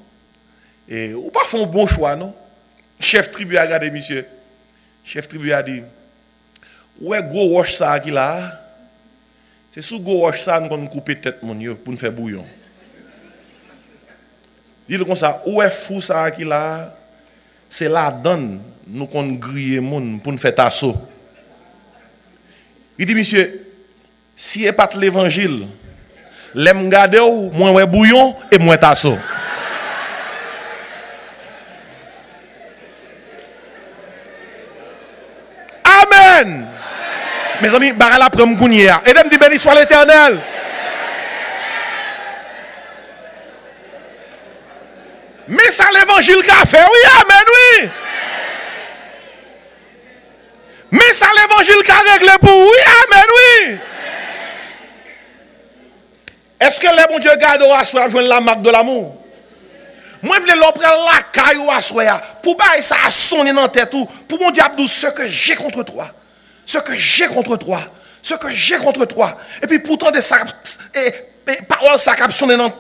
Et ou pas font bon choix non. Chef tribu a regardé monsieur. Chef tribu a dit ouais gros wash ça qui là. C'est sous gros wash ça qu'on couper tête mon yo pour nous faire bouillon. Dit comme ça ouais fou ça qui là. C'est la donne nous qu'on griller moun pour nous faire tasso. Il dit monsieur si n'est pas l'évangile, l'aime garder ou moins ouais bouillon et moins tasso. Amen. Mes amis, barra la prem gounier. Et dem dit béni soit l'Éternel. Mais ça l'évangile qu'a fait, oui, amen, oui. Mais ça l'évangile qu'a réglé pour oui, amen, oui. Est-ce que les bon Dieu garde au assoir joindre la marque de l'amour? Moi, je veux l'opérer la caille au assoir pour bailler ça à sonner dans la tête pour mon diable ce que j'ai contre toi. Ce que j'ai contre toi. Ce que j'ai contre toi. Et puis pourtant des paroles ça cap sonner dans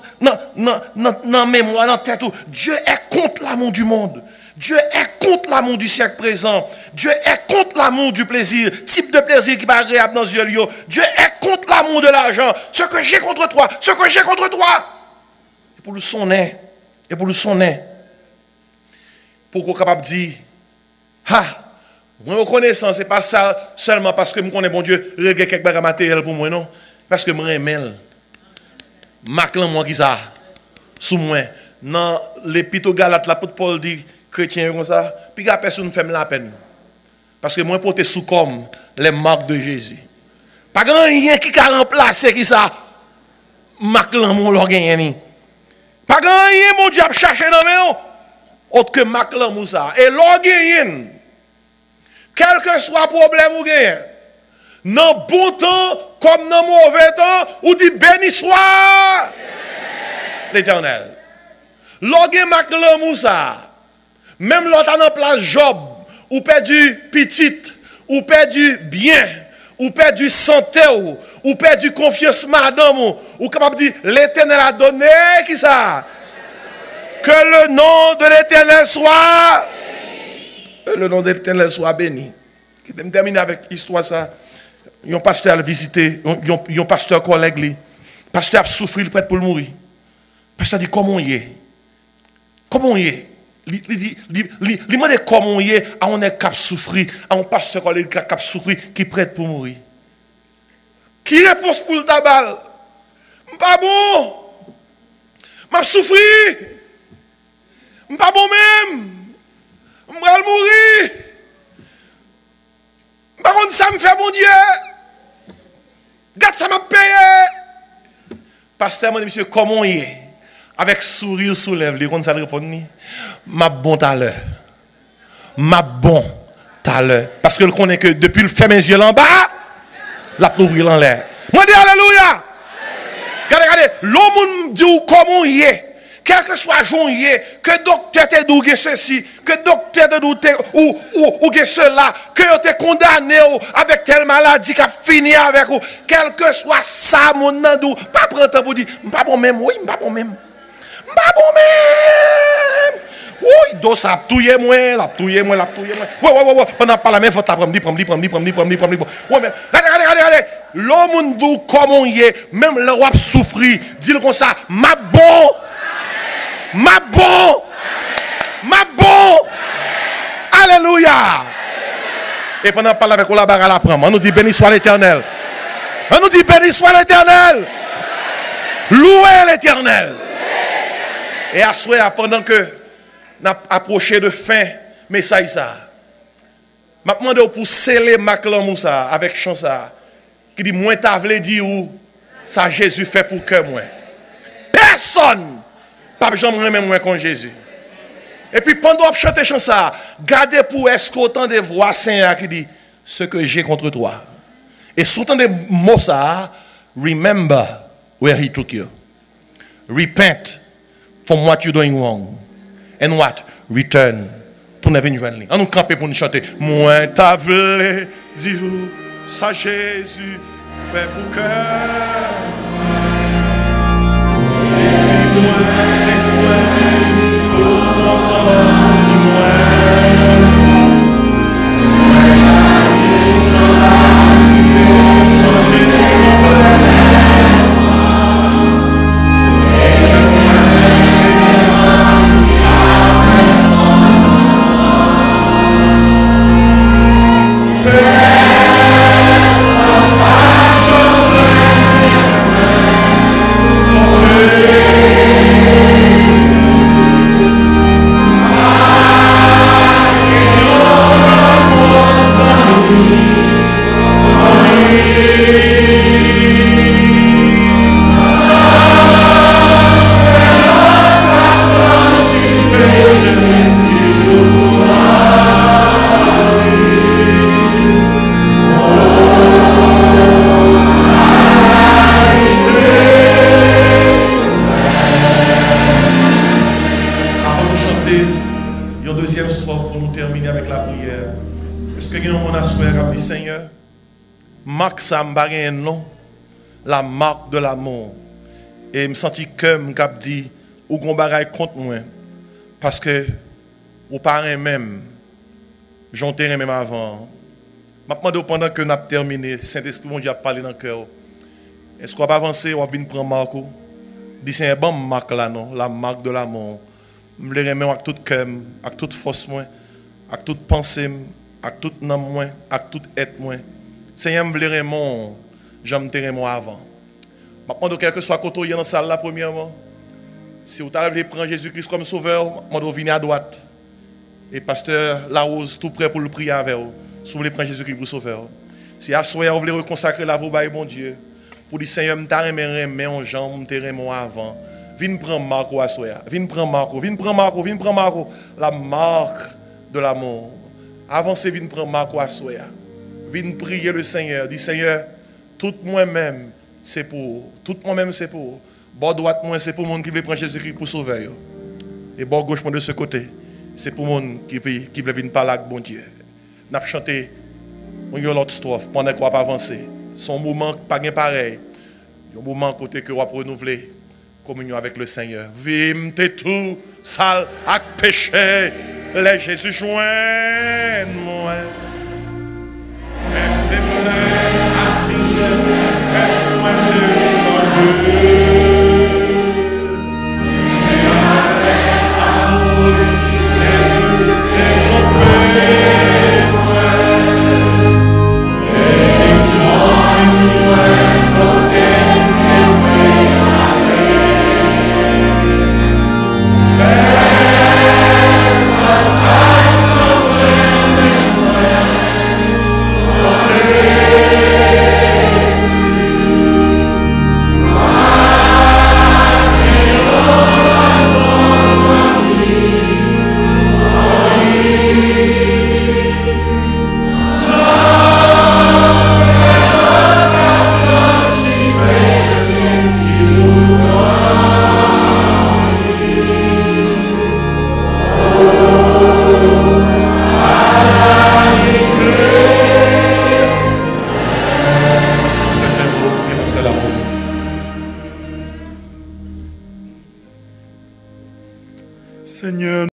mémoire, dans la tête. Dieu est contre l'amour du monde. Dieu est contre l'amour du siècle présent. Dieu est contre l'amour du plaisir, type de plaisir qui va agréable dans les yeux. Dieu est contre l'amour de l'argent. Ce que j'ai contre toi, ce que j'ai contre toi. Et pour le sonner, et pour le sonner, pour qu'on soit capable de dire, ah, moi reconnaissant, ce n'est pas ça seulement parce que je connais bon Dieu, régler quelques bagages matériels pour moi, non. Parce que je m'aime. Maclan moi qui ça, sous moi. Dans l'épître aux Galates, l'apôtre Paul dit, chrétien comme ça, puis la personne fait la peine. Parce que moi, porter sous comme les marques de Jésus. Pas rien qui a remplacé qui ça. Maclan mon l'organe. Pas rien mon diable chercher dans mes autre que Maclan Moussa. Et l'organe, quel que soit le problème ou gagne, dans bon temps comme dans mauvais temps, ou dit béni soit l'Éternel. L'organe Maclan Moussa. Même l'autre dans place Job, ou perdu petit, ou perdu bien, ou perdu santé, ou perdu confiance madame, ou capable de dire l'Éternel a donné qui ça? Que le nom de l'Éternel soit béni. Le nom de l'Éternel soit béni. Je vais terminer avec l'histoire ça. Un pasteur a visité, un pasteur collègue lui. Pasteur a souffert prêt pour mourir. Pasteur dit comment il est? Comment il est? Il demande comment il est, on est cap souffrir, à un pasteur collègue cap souffrir qui prête pour mourir. Qui réponse pour le tabac? Pas bon. M'a souffri. Pas bon même. M'a mourir. Par contre ça me fait mon Dieu. Garde ça m'a payé. Pasteur m'a dit monsieur comment il est? Avec sourire sous lèvres, les ça répond ma bon à l'heure. Ma bon à l'heure. Parce que le connaît que depuis le fait mes yeux en bas, la ouvrir en l'air. Moi dis alléluia. Regardez, l'homme dit comment il est. Quel que soit jour il est, que docteur te dit ceci, que docteur te dit ou que cela, que tu es condamné avec telle maladie qui a fini avec vous. Quel que soit ça, mon nandou, pas prendre temps pour dire, pas bon même, oui, pas bon même. Pas bon même. Oui, donc ça touye moi. Ouais. Pendant pas la même fois, prendre. Ouais, mais regardez. L'homme dit comment il est, même le roi souffrir, dit comme ça, ma bon. Alléluia. Et pendant pas avec la barre à la prendre, on nous dit béni soit l'Éternel. Louez l'Éternel. Et à soir, pendant que nous approchons de fin, message ça. Je demande pour sceller Maclan Moussa avec chant ça. Qui dit, moi t'avais dit où? Ça Jésus fait pour que moi. Personne pas jamais même moi comme Jésus. Et puis pendant que chanter chanson ça, gardez pour est-ce qu'autant de voix Seigneur qui dit ce que j'ai contre toi. Et sous-temps de mots ça, remember where he took you. Repent from what you're doing wrong. And what? Return. Tournez venir vers lui. On nous camper pour nous chanter. Moi t'as voulu dire ça Jésus fait pour que ça me un nom, la marque de l'amour. Et je me sens que je dit, ou qu'on bagaille contre moi. Parce que, ou parents même, j'en ai même avant. Je me demande pendant que nous avons terminé, Saint-Esprit, mon Dieu a parlé dans le cœur. Est-ce qu'on va avancer ou on va venir prendre marque? Dis c'est une bonne marque là, non? La marque de l'amour. Je le remets avec tout cœur, avec toute force, avec toute pensée, avec toute nom, avec toute être. Seigneur, je veux mon, j'aime te mon avant. Maintenant, quel que soit côté dans la salle là, premièrement, si vous avez prendre Jésus-Christ comme sauveur, je vais venir à droite. Et pasteur Larose, tout prêt pour le prier avec vous. Si vous voulez prendre Jésus-Christ pour sauveur. Si à soir, vous voulez reconsacrer la vous, mon Dieu. Pour dire, Seigneur, je t'aime en jambe, je t'aime avant. Viens prendre Marco à soir. Viens prendre Marco, viens prendre Marco, viens prendre Marco. La marque de l'amour. Avancez, viens prendre Marco à soir. Viens prier le Seigneur. Dis Seigneur, tout moi-même, c'est pour. Tout moi-même, c'est pour. Bord droite, moi, c'est pour le monde qui veut prendre Jésus-Christ pour sauver. Et bord gauche, moi, de ce côté, c'est pour le monde qui veut venir parler avec bon Dieu. Nous avons chanté l'autre strophe pendant qu'on va avancer. Son moment pas pareil. Un moment côté que on va renouveler communion avec le Seigneur. Vim t'es tout sale avec péché. Les Jésus joint moi. Seigneur.